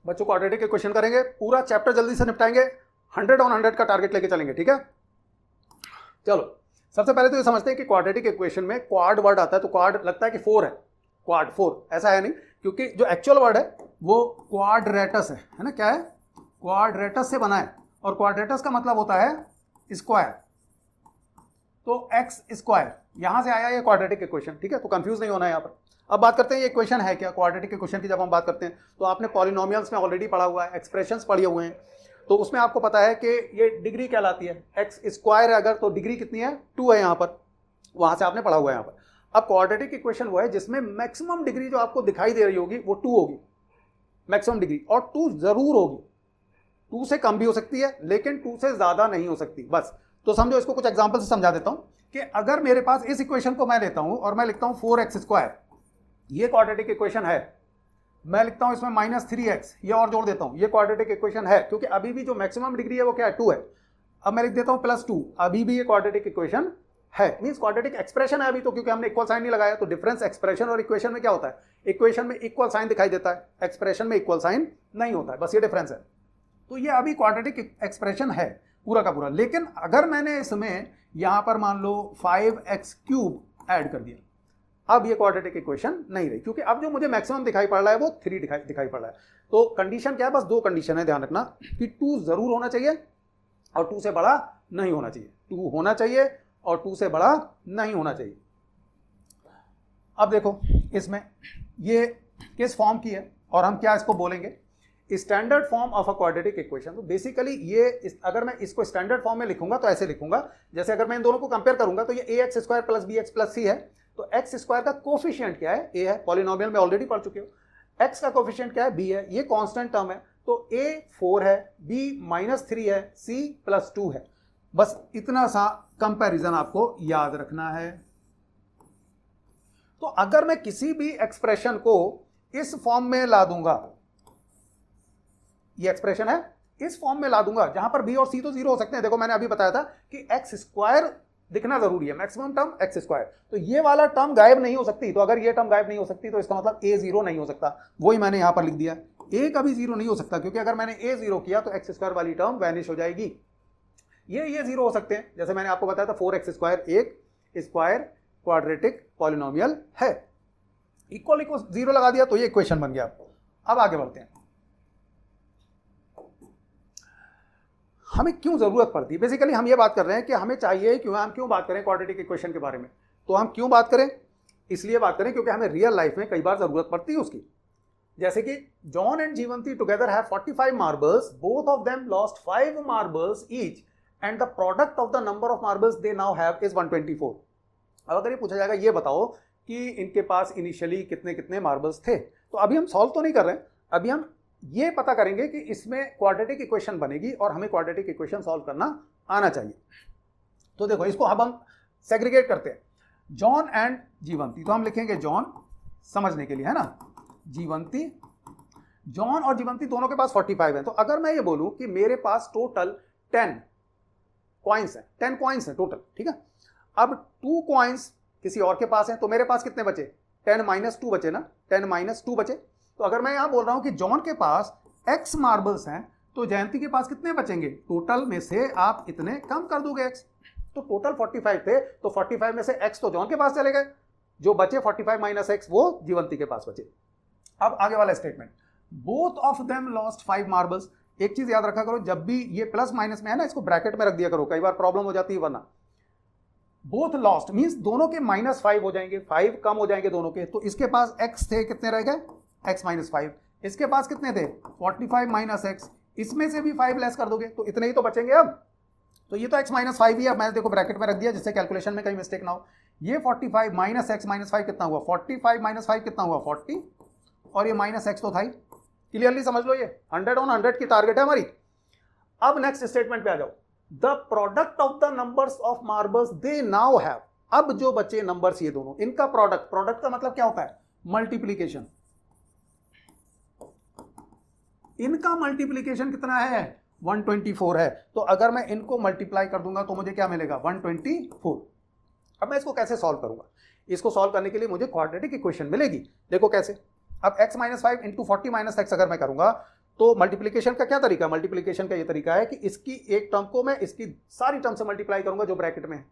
बच्चों quadratic equation करेंगे, पूरा चैप्टर जल्दी से निपटाएंगे, 100 ऑन 100 का टारगेट लेके चलेंगे, ठीक है। चलो सबसे पहले तो ये समझते हैं कि क्वाड्रेटिक इक्वेशन में क्वाड वर्ड आता है, तो क्वाड लगता है कि 4 है, क्वाड 4, ऐसा है नहीं, क्योंकि जो एक्चुअल वर्ड है वो क्वाड्रेटस है ना, क्या है, क्वाड्रेटस से बना है, और क्वाड्रेटस का मतलब होता है स्क्वायर, तो एक्स स्क्वायर, यहां से आया ये क्वाड्रेटिक इक्वेशन, ठीक है, तो कंफ्यूज नहीं होना है यहाँ पर। अब बात करते हैं ये इक्वेशन है क्या। क्वाड्रेटिक इक्वेशन की जब हम बात करते हैं तो आपने पॉलिनोमियल्स में ऑलरेडी पढ़ा हुआ है, एक्सप्रेशंस पढ़े हुए हैं, तो उसमें आपको पता है कि ये डिग्री कहलाती है, एक्स स्क्वायर है अगर तो डिग्री कितनी है, 2 है यहाँ पर, वहां से आपने पढ़ा हुआ है यहाँ पर। अब क्वाड्रेटिक इक्वेशन वो है जिसमें मैक्सिमम डिग्री जो आपको दिखाई दे रही होगी वो 2 होगी, मैक्सिमम डिग्री, और 2 जरूर होगी, 2 से कम भी हो सकती है लेकिन 2 से ज्यादा नहीं हो सकती, बस। तो समझो, इसको कुछ एग्जांपल से समझा देता हूं कि अगर मेरे पास इस इक्वेशन को मैं लेता हूं और मैं लिखता हूं 4x स्क्वायर, ये क्वाड्रेटिक इक्वेशन है, मैं लिखता हूं इसमें -3x, ये और जोड़ देता हूं, ये क्वाड्रेटिक इक्वेशन है, क्योंकि अभी भी जो मैक्सिमम डिग्री है वो क्या है, 2 है। अब मैं लिख देता हूं +2, अभी भी ये क्वाड्रेटिक इक्वेशन है, मींस क्वाड्रेटिक एक्सप्रेशन है अभी तो, क्योंकि हमने इक्वल साइन नहीं लगाया। तो डिफरेंस एक्सप्रेशन और इक्वेशन में क्या होता है, इक्वेशन में इक्वल साइन दिखाई देता है, एक्सप्रेशन में इक्वल साइन नहीं होता है, बस ये डिफरेंस है। तो ये अभी क्वाड्रेटिक एक्सप्रेशन है पूरा का पूरा, लेकिन अगर मैंने इसमें यहां पर मान लो 5x³ ऐड कर दिया, अब ये क्वाड्रेटिक इक्वेशन नहीं रही, क्योंकि अब जो मुझे मैक्सिमम दिखाई पड़ रहा है वो 3 दिखाई पड़ रहा है। तो कंडीशन क्या है, बस 2 कंडीशन है, ध्यान रखना कि 2 जरूर होना चाहिए और 2 से बड़ा नहीं होना चाहिए, 2 होना चाहिए और 2 से बड़ा नहीं होना चाहिए। अब देखो इसमें ये किस फॉर्म की है और हम क्या इसको बोलेंगे, standard form of a quadratic equation. तो बेसिकली ये अगर मैं इसको स्टैंडर्ड फॉर्म में लिखूंगा तो ऐसे लिखूंगा, जैसे अगर मैं इन दोनों को कंपेयर करूंगा तो ये ax square plus bx plus c है, तो x स्क्वायर का कोफिशिएंट क्या है, a है, पॉलिनोमियल में ऑलरेडी पढ़ चुके हो, x का कोफिशिएंट क्या है, b है, ये कांस्टेंट टर्म है, तो a 4 है, b -3 है, c +2 है, बस इतना सा कंपैरिजन आपको याद रखना है। तो अगर मैं किसी भी एक्सप्रेशन को इस फॉर्म में ला दूंगा, ये एक्सप्रेशन है, इस फॉर्म में ला दूंगा जहां पर b और c तो 0 हो सकते हैं, देखो मैंने अभी बताया था कि x स्क्वायर दिखना जरूरी है, मैक्सिमम टर्म x स्क्वायर, तो ये वाला टर्म गायब नहीं हो सकती, तो अगर ये टर्म गायब नहीं हो सकती तो इसका मतलब a 0 नहीं हो सकता, वही मैंने यहां पर लिख दिया, a कभी 0 नहीं हो सकता, क्योंकि अगर मैंने a 0 किया तो x स्क्वायर वाली टर्म वैनिश हो जाएगी। ये 0 हो सकते हैं, जैसे मैंने आपको बताया था 4x स्क्वायर एक स्क्वायर क्वाड्रेटिक पॉलिनोमियल है, इक्वल 0 लगा दिया तो ये इक्वेशन बन गया। अब आगे बढ़ते हैं, हमें क्यों जरूरत पड़ती है, बेसिकली हम ये बात कर रहे हैं कि हमें चाहिए, क्यों हम क्यों बात करें क्वाड्रेटिक इक्वेशन के बारे में, तो हम क्यों बात करें, इसलिए बात करें क्योंकि हमें रियल लाइफ में कई बार जरूरत पड़ती है उसकी। जैसे कि John and Jeevanti together have 45 marbles, both of them lost 5 marbles each and the product of the number of marbles they now have is 124। अब अगर ये पूछा जाएगा ये बताओ कि इनके पास इनिशियली कितने कितने मार्बल्स थे, तो अभी हम सॉल्व तो नहीं कर रहे हैं, अभी हम ये पता करेंगे कि इसमें क्वाड्रेटिक इक्वेशन बनेगी और हमें क्वाड्रेटिक इक्वेशन सॉल्व करना आना चाहिए। तो देखो इसको अब हम सेग्रीगेट करते हैं, जॉन एंड जीवंती, तो हम लिखेंगे जॉन समझने के लिए, है ना, जीवंती, जॉन और जीवंती दोनों के पास 45 है। तो अगर मैं ये बोलूं कि मेरे पास टोटल 10 कॉइन्स है, 10 कॉइन्स है टोटल, ठीक है, अब 2 कॉइन्स किसी और के पास है, तो मेरे पास कितने बचे, 10 - 2 बचे ना, 10 - 2 बचे। तो अगर मैं यहां बोल रहा हूं कि जॉन के पास x मार्बल्स हैं, तो जयंती के पास कितने बचेंगे, टोटल में से आप इतने कम कर दोगे x, तो टोटल 45 थे, तो 45 में से x तो जॉन के पास चले गए, जो बचे 45 - x वो जीवंती के पास बचे। अब आगे वाला statement, both of them lost 5 marbles. एक चीज याद रखा करो, जब भी ये प्लस माइनस में है ना, इसको ब्रैकेट में रख दिया करो, कई बार प्रॉब्लम हो जाती है वरना। बोथ लॉस्ट मींस दोनों के -5 हो जाएंगे, 5 कम हो जाएंगे दोनों के, तो इसके पास x थे, कितने रह गए, x - 5, इसके पास कितने थे, 45 - x, इसमें से भी 5 लेस कर दोगे तो इतने ही तो बचेंगे। अब तो ये तो x - 5 ही है, मैंने देखो ब्रैकेट में रख दिया जिससे कैलकुलेशन में कहीं मिस्टेक ना हो। ये 45 - x - 5 कितना हुआ, 45 - 5 कितना हुआ, 40, और ये -x तो था ही, क्लियरली समझ लो, ये 100 ऑन 100 की टारगेट है हमारी। अब नेक्स्ट स्टेटमेंट पे आ जाओ, the product of the numbers of marbles they now have. अब जो बचे नंबर्स ये दोनों, इनका प्रोडक्ट, प्रोडक्ट का मतलब क्या होता है, मल्टीप्लीकेशन, इनका मल्टीप्लीकेशन कितना है, 124 है, तो अगर मैं इनको मल्टीप्लाई कर दूंगा तो मुझे क्या मिलेगा, 124। अब मैं इसको कैसे सॉल्व करूंगा, इसको सॉल्व करने के लिए मुझे क्वाड्रेटिक इक्वेशन मिलेगी, देखो कैसे। अब x - 5 × 40 - x अगर मैं करूंगा तो मल्टीप्लिकेशन का क्या तरीका, मल्टीप्लिकेशन का ये तरीका है कि इसकी एक टर्म को मैं इसकी सारी टर्म से मल्टीप्लाई करूंगा जो ब्रैकेट में है।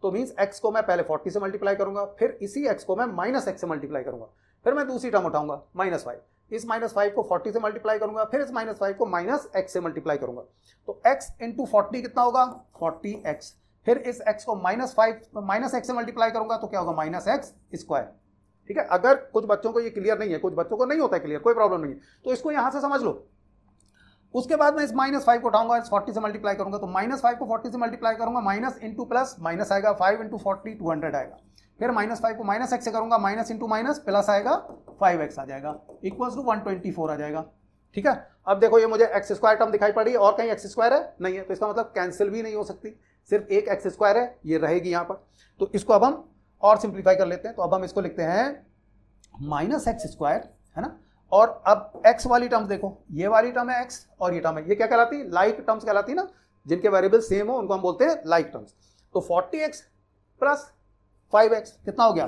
तो मींस x को मैं पहले 40 से मल्टीप्लाई करूंगा, फिर इसी x को मैं माइनस x से मल्टीप्लाई करूंगा, फिर मैं दूसरी टर्म उठाऊंगा -5, इस -5 को 40 से मल्टीप्लाई करूंगा, फिर इस -5 को -x से मल्टीप्लाई करूंगा। तो x इंटू 40 कितना होगा 40x, फिर इस x को -x से मल्टीप्लाई करूंगा तो क्या होगा -x²। ठीक है, अगर कुछ बच्चों को ये क्लियर नहीं है, कुछ बच्चों को नहीं होता है क्लियर, कोई प्रॉब्लम नहीं है, तो इसको यहां से समझ लो। उसके बाद मैं इस -5 को उठाऊंगा, इस 40 से मल्टीप्लाई करूंगा, तो -5 को 40 से मल्टीप्लाई करूंगा, माइनस इंटू प्लस माइनस आएगा, 5 इंटू 40 200 आएगा, फिर -5 को -x से करूंगा, माइनस इंटू माइनस प्लस आएगा 5x आ जाएगा, इक्वल्स टू 124 आ जाएगा। ठीक है, अब देखो ये मुझे x² टर्म दिखाई पड़ी और कहीं x² है नहीं है, तो इसका मतलब कैंसिल भी नहीं हो सकती, सिर्फ एक x² है, ये रहेगी यहां पर। तो इसको अब हम और सिंप्लीफाई कर लेते हैं, तो अब हम इसको लिखते हैं -x², है ना। और अब x वाली टर्म्स देखो, ये वाली टर्म है x और ये टर्म है, ये क्या कहलाती है, लाइक टर्म्स कहलाती है ना, जिनके वेरिएबल सेम हो उनको हम बोलते हैं लाइक टर्म्स। तो 40x प्लस 5x कितना हो गया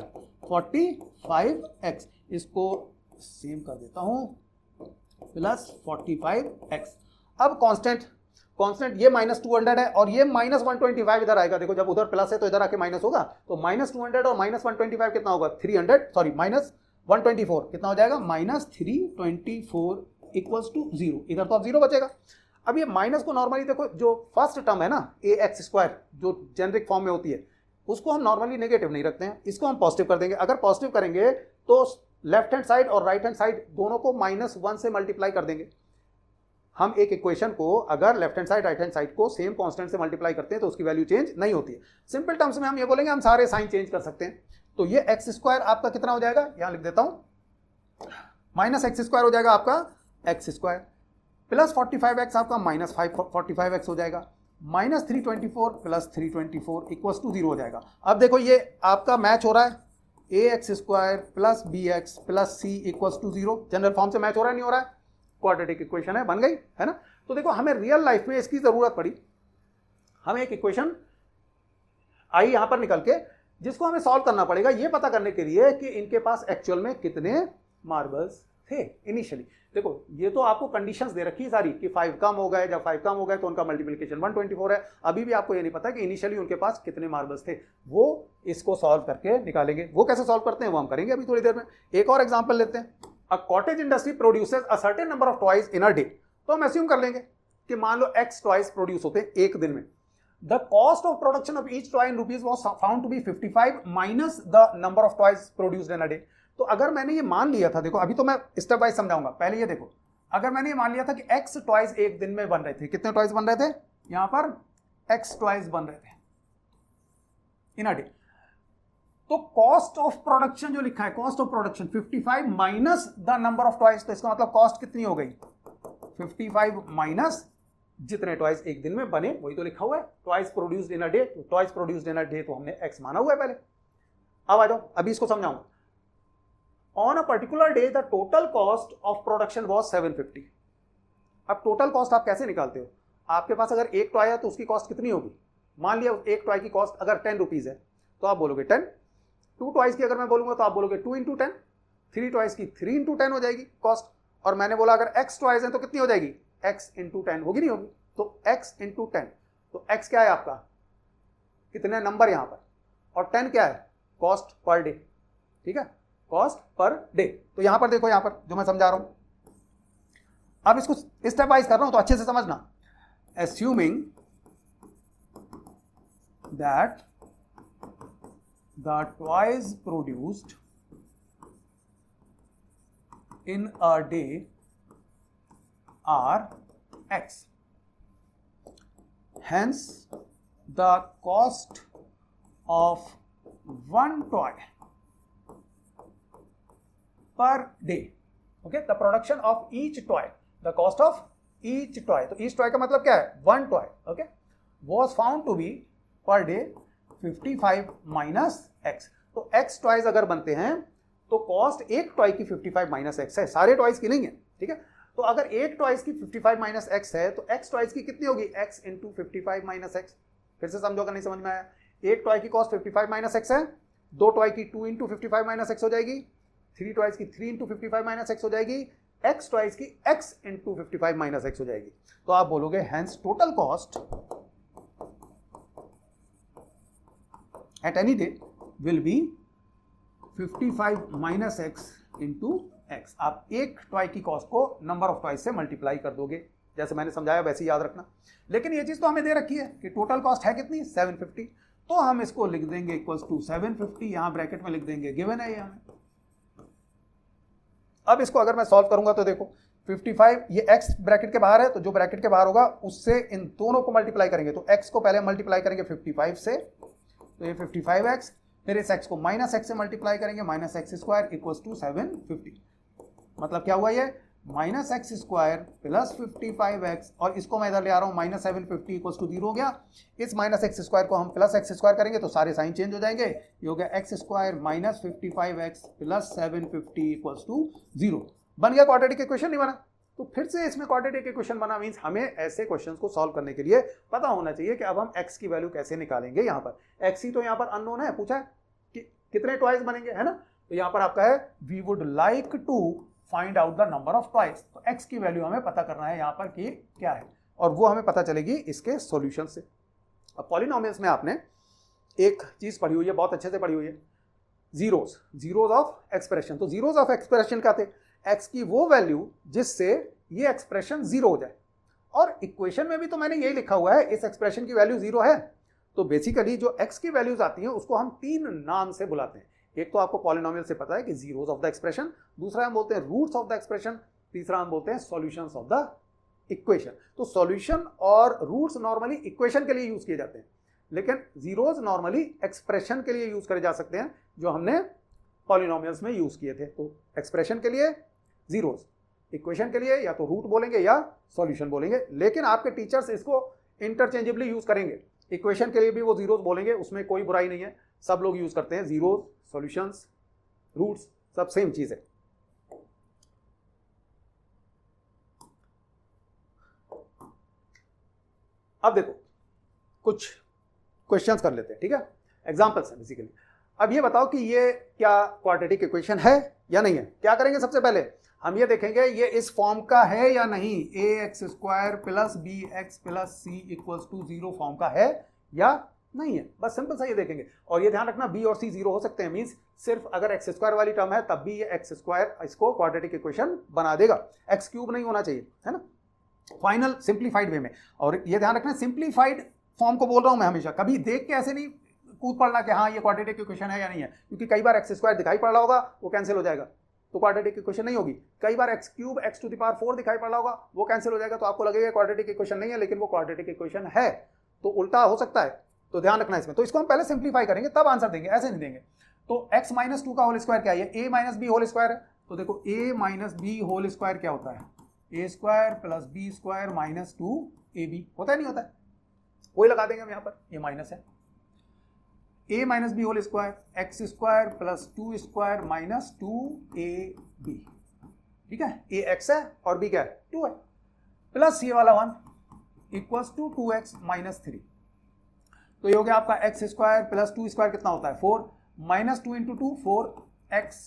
45x, इसको सेम कर देता हूं, प्लस 45x। अब कांस्टेंट ये -200 है और ये -125 इधर आएगा, देखो जब उधर प्लस है तो इधर आके माइनस होगा, तो -200 और -125 कितना होगा 124 कितना हो जाएगा -324 इक्वल्स टू 0, इधर तो अब 0 बचेगा। अब ये माइनस को नॉर्मली देखो, जो फर्स्ट टर्म है ना ax² जो जेनरिक फॉर्म में होती है, उसको हम नॉर्मली नेगेटिव नहीं रखते हैं, इसको हम पॉजिटिव कर देंगे। अगर पॉजिटिव करेंगे तो लेफ्ट हैंड साइड और राइट हैंड साइड दोनों को -1 से मल्टीप्लाई कर देंगे। हम एक इक्वेशन को अगर left hand side right hand side को सेम कांस्टेंट से मल्टीप्लाई करते हैं तो उसकी वैल्यू चेंज नहीं होती है। सिंपल टर्म्स में हम ये बोलेंगे हम सारे साइन चेंज कर सकते हैं। तो ये x² आपका कितना हो जाएगा, यहां लिख देता हूं, -x² हो जाएगा आपका x² प्लस 45x आपका -45x हो जाएगा, -324 प्लस 324 इक्वल्स टू 0 हो जाएगा। अब देखो ये आपका मैच हो रहा है, ax² plus bx plus c equals to 0, general form से मैच हो रहा है नहीं हो रहा है, क्वाड्रेटिक इक्वेशन है, बन गई है ना। तो देखो हमें रियल लाइफ में इसकी जरूरत पड़ी, हमें एक इक्वेशन आई यहां पर निकल के, जिसको हमें सॉल्व करना पड़ेगा ये पता करने के लिए कि इनके पास एक्चुअल में कितने मार्बल्स थे इनिशियली। देखो ये तो आपको कंडीशंस दे रखी है सारी कि 5 कम हो गए, जब 5 कम हो गए तो उनका मल्टीप्लिकेशन 124 है। अभी भी आपको ये नहीं पता कि इनिशियली उनके पास कितने मार्बल्स थे, वो इसको सॉल्व करके निकालेंगे। वो कैसे सॉल्व करते हैं वो हम करेंगे अभी थोड़ी देर में। एक और एग्जांपल लेते हैं, a cottage industry produces a certain number of toys in a day. तो हम अस्यूम कर लेंगे कि मान लो x टॉयज प्रोड्यूस होते हैं एक दिन में। The cost of production of each toy in rupees was found to be 55 minus the number of toys produced in a day। तो अगर मैंने ये मान लिया था, देखो अभी तो मैं स्टेप वाइज समझाऊंगा, पहले ये देखो, अगर मैंने ये मान लिया था कि x टॉयज एक दिन में बन रहे थे, कितने टॉयज बन रहे थे, यहां पर x टॉयज बन रहे थे इन अ डे, तो कॉस्ट ऑफ प्रोडक्शन जो लिखा है, cost of production 55 minus the number of toys, तो इसका मतलब कॉस्ट कितनी हो गई 55 माइनस जितने टॉयज एक दिन में बने, वही तो लिखा हुआ है, toys produced in a day. तो toys produced in a day तो हमने x माना हुआ है पहले। अब आ जाओ, अभी इसको समझाऊंगा। On a particular day the total cost of production was 750। अब टोटल कॉस्ट आप कैसे निकालते हो, आपके पास अगर एक टॉय है तो उसकी कॉस्ट कितनी होगी, मान लिया एक टॉय की कॉस्ट अगर 10 रुपीज है तो आप बोलोगे 10, 2 टॉयज की अगर मैं बोलूंगा तो आप बोलोगे 2 इंटू 10, 3 टॉयज की 3 इंटू 10 हो जाएगी कॉस्ट, और मैंने बोला अगर x टॉयज है तो कितनी हो जाएगी x इंटू 10, होगी नहीं होगी, तो x इंटू 10, तो x क्या है आपका, कितने नंबर यहां पर, और 10 क्या है, कॉस्ट पर डे। ठीक है, कॉस्ट पर डे। तो यहां पर देखो, यहां पर जो मैं समझा रहा हूं, अब इसको स्टेप वाइज कर रहा हूं तो अच्छे से समझना। assuming that the toys produced in a day are x, hence the cost of one toy per day, okay, the production of each toy, the cost of each toy, तो each toy का मतलब क्या है, one toy, okay, was found to be per day 55 minus x। तो x toys अगर बनते हैं तो कॉस्ट एक टॉय की 55 माइनस एक्स है, सारे टॉयज की नहीं है। ठीक है, तो अगर एक टॉयज की 55 माइनस एक्स है तो x टॉयज की कितनी होगी, x इंटू 55 माइनस एक्स। फिर से समझो अगर नहीं समझ में आया, एक टॉय की कॉस्ट 55 माइनस एक्स है, दो टॉय की 2 इंटू 55 माइनस एक्स हो जाएगी, 3 टॉयज की 3 इंटू 55 माइनस एक्स हो जाएगी, x ट्वाइस की x इंटू 55 माइनस एक्स हो जाएगी। तो आप बोलोगे hence total cost at any day will be 55 minus x into x. आप एक टॉय की कॉस्ट को नंबर ऑफ टॉय से मल्टीप्लाई कर दोगे, जैसे मैंने समझाया वैसे ही याद रखना। लेकिन ये चीज तो हमें दे रखी है कि टोटल कॉस्ट है कितनी 750, तो हम इसको लिख देंगे इक्वल्स टू 750, यहां ब्रैकेट में लिख देंगे, गिवन है ये हमें। अब इसको अगर मैं सॉल्व करूंगा तो देखो 55, ये x ब्रैकेट के बाहर है, तो जो ब्रैकेट के बाहर होगा उससे इन दोनों को मल्टीप्लाई करेंगे। तो x को पहले मल्टीप्लाई करेंगे 55 से, तो ये 55x, फिर इस x को माइनस एक्स से मल्टीप्लाई करेंगे, minus X square equals to 750। मतलब क्या हुआ ये minus X square plus 55x, और इसको मैं इधर ले आ रहा हूं माइनस 750 इक्वल्स टू 0 हो गया। इस माइनस एक्स स्क्वायर को हम प्लस एक्स स्क्वायर करेंगे तो सारे साइन चेंज हो जाएंगे, ये हो गया X square minus 55x plus 750 equals to 0। बन गया क्वाड्रेटिक इक्वेशन, नहीं बना? तो फिर से इसमें क्वाड्रेटिक इक्वेशन बना, मींस हमें ऐसे क्वेश्चंस को सॉल्व करने के लिए पता होना चाहिए कि अब हम x की वैल्यू कैसे निकालेंगे। यहाँ पर x ही तो यहाँ पर अननोन है, पूछा है कि कितने ट्वाइस बनेंगे, है ना? तो यहाँ पर आपका है we would like to find out the number of twice. तो x की वैल्यू हमें पता करना है यहाँ पर कि क्या है, और वो हमें पता चलेगी इसके सॉल्यूशन से। अब पॉलिनोमियल्स में आपने एक चीज पढ़ी हुई है, बहुत अच्छे से पढ़ी हुई है, जीरोज ऑफ एक्सप्रेशन। तो जीरोज ऑफ एक्सप्रेशन क्या थे? x की वो वैल्यू जिससे ये एक्सप्रेशन जीरो हो जाए, और इक्वेशन में भी तो मैंने यही लिखा हुआ है, इस एक्सप्रेशन की वैल्यू जीरो है। तो बेसिकली जो x की वैल्यूज आती हैं उसको हम तीन नाम से बुलाते हैं। एक तो आपको पॉलिनोमियल से पता है कि जीरोस ऑफ द एक्सप्रेशन, दूसरा हम बोलते हैं रूट्स ऑफ द एक्सप्रेशन, तीसरा हम बोलते हैं सॉल्यूशंस ऑफ द इक्वेशन। तो सॉल्यूशन और रूट्स नॉर्मली इक्वेशन के लिए यूज किए जाते हैं, लेकिन जीरोस नॉर्मली एक्सप्रेशन के लिए यूज करे जा सकते हैं, जो हमने पॉलिनोमियल्स में यूज किए थे। तो एक्सप्रेशन के लिए जीरोस, इक्वेशन के लिए या तो रूट बोलेंगे या सॉल्यूशन बोलेंगे, लेकिन आपके टीचर्स इसको इंटरचेंजेबली यूज करेंगे। इक्वेशन के लिए भी वो जीरोस बोलेंगे, उसमें कोई बुराई नहीं है, सब लोग यूज करते हैं। जीरोस, सॉल्यूशंस, रूट्स सब सेम चीज है। अब देखो कुछ क्वेश्चंस कर लेते हैं, ठीक है? एग्जांपल्स हैं बेसिकली। अब ये बताओ कि ये क्या क्वाड्रेटिक इक्वेशन है या नहीं है। क्या करेंगे? सबसे पहले हम ये देखेंगे ये इस फॉर्म का है या नहीं। ax square plus B x plus C equals to 0 form का है या नहीं है, बस सिंपल सा ये देखेंगे। और ये ध्यान रखना, b और c 0 हो सकते हैं, मींस सिर्फ अगर एक्स स्क्वायर वाली टर्म है तब भी ये एक्स स्क्वायर इसको क्वाड्रेटिक इक्वेशन बना देगा, एक्स क्यूब नहीं होना चाहिए, है ना, फाइनल सिंप्लीफाइड वे में। और ये ध्यान रखना सिंप्लीफाइड फॉर्म को बोल रहा हूं मैं हमेशा, कभी देख के ऐसे नहीं कूद पड़ना कि हाँ ये क्वाड्रेटिक इक्वेशन है या नहीं है, क्योंकि कई बार एक्स स्क्वायर दिखाई पड़ रहा होगा वो कैंसिल हो जाएगा तो क्वाड्रेटिक इक्वेशन नहीं होगी। कई बार x cube x to the power 4 दिखाई पड़ रहा होगा वो कैंसिल हो जाएगा, तो आपको लगेगा क्वाड्रेटिक इक्वेशन नहीं है, लेकिन वो क्वाड्रेटिक इक्वेशन है। तो उल्टा हो सकता है, तो ध्यान रखना इसमें। तो इसको हम पहले सिंप्लीफाई करेंगे तब आंसर देंगे, ऐसे नहीं देंगे। तो x माइनस 2 का होल स्क्वायर क्या है? a minus B whole square है। तो देखो a minus B whole square क्या होता है? a square plus B square minus 2ab होता है, नहीं होता है? वही लगा देंगे हम यहाँ पर, ये माइनस है। a minus B whole square X square plus 2 square minus 2ab, ठीक है? a x है और b क्या है? 2 है, प्लस ये वाला 1 इक्वल्स टू 2x माइनस 3। तो ये हो गया आपका एक्स स्क्वायर प्लस 2 स्क्वायर कितना होता है? 4 minus 2 into 2 4x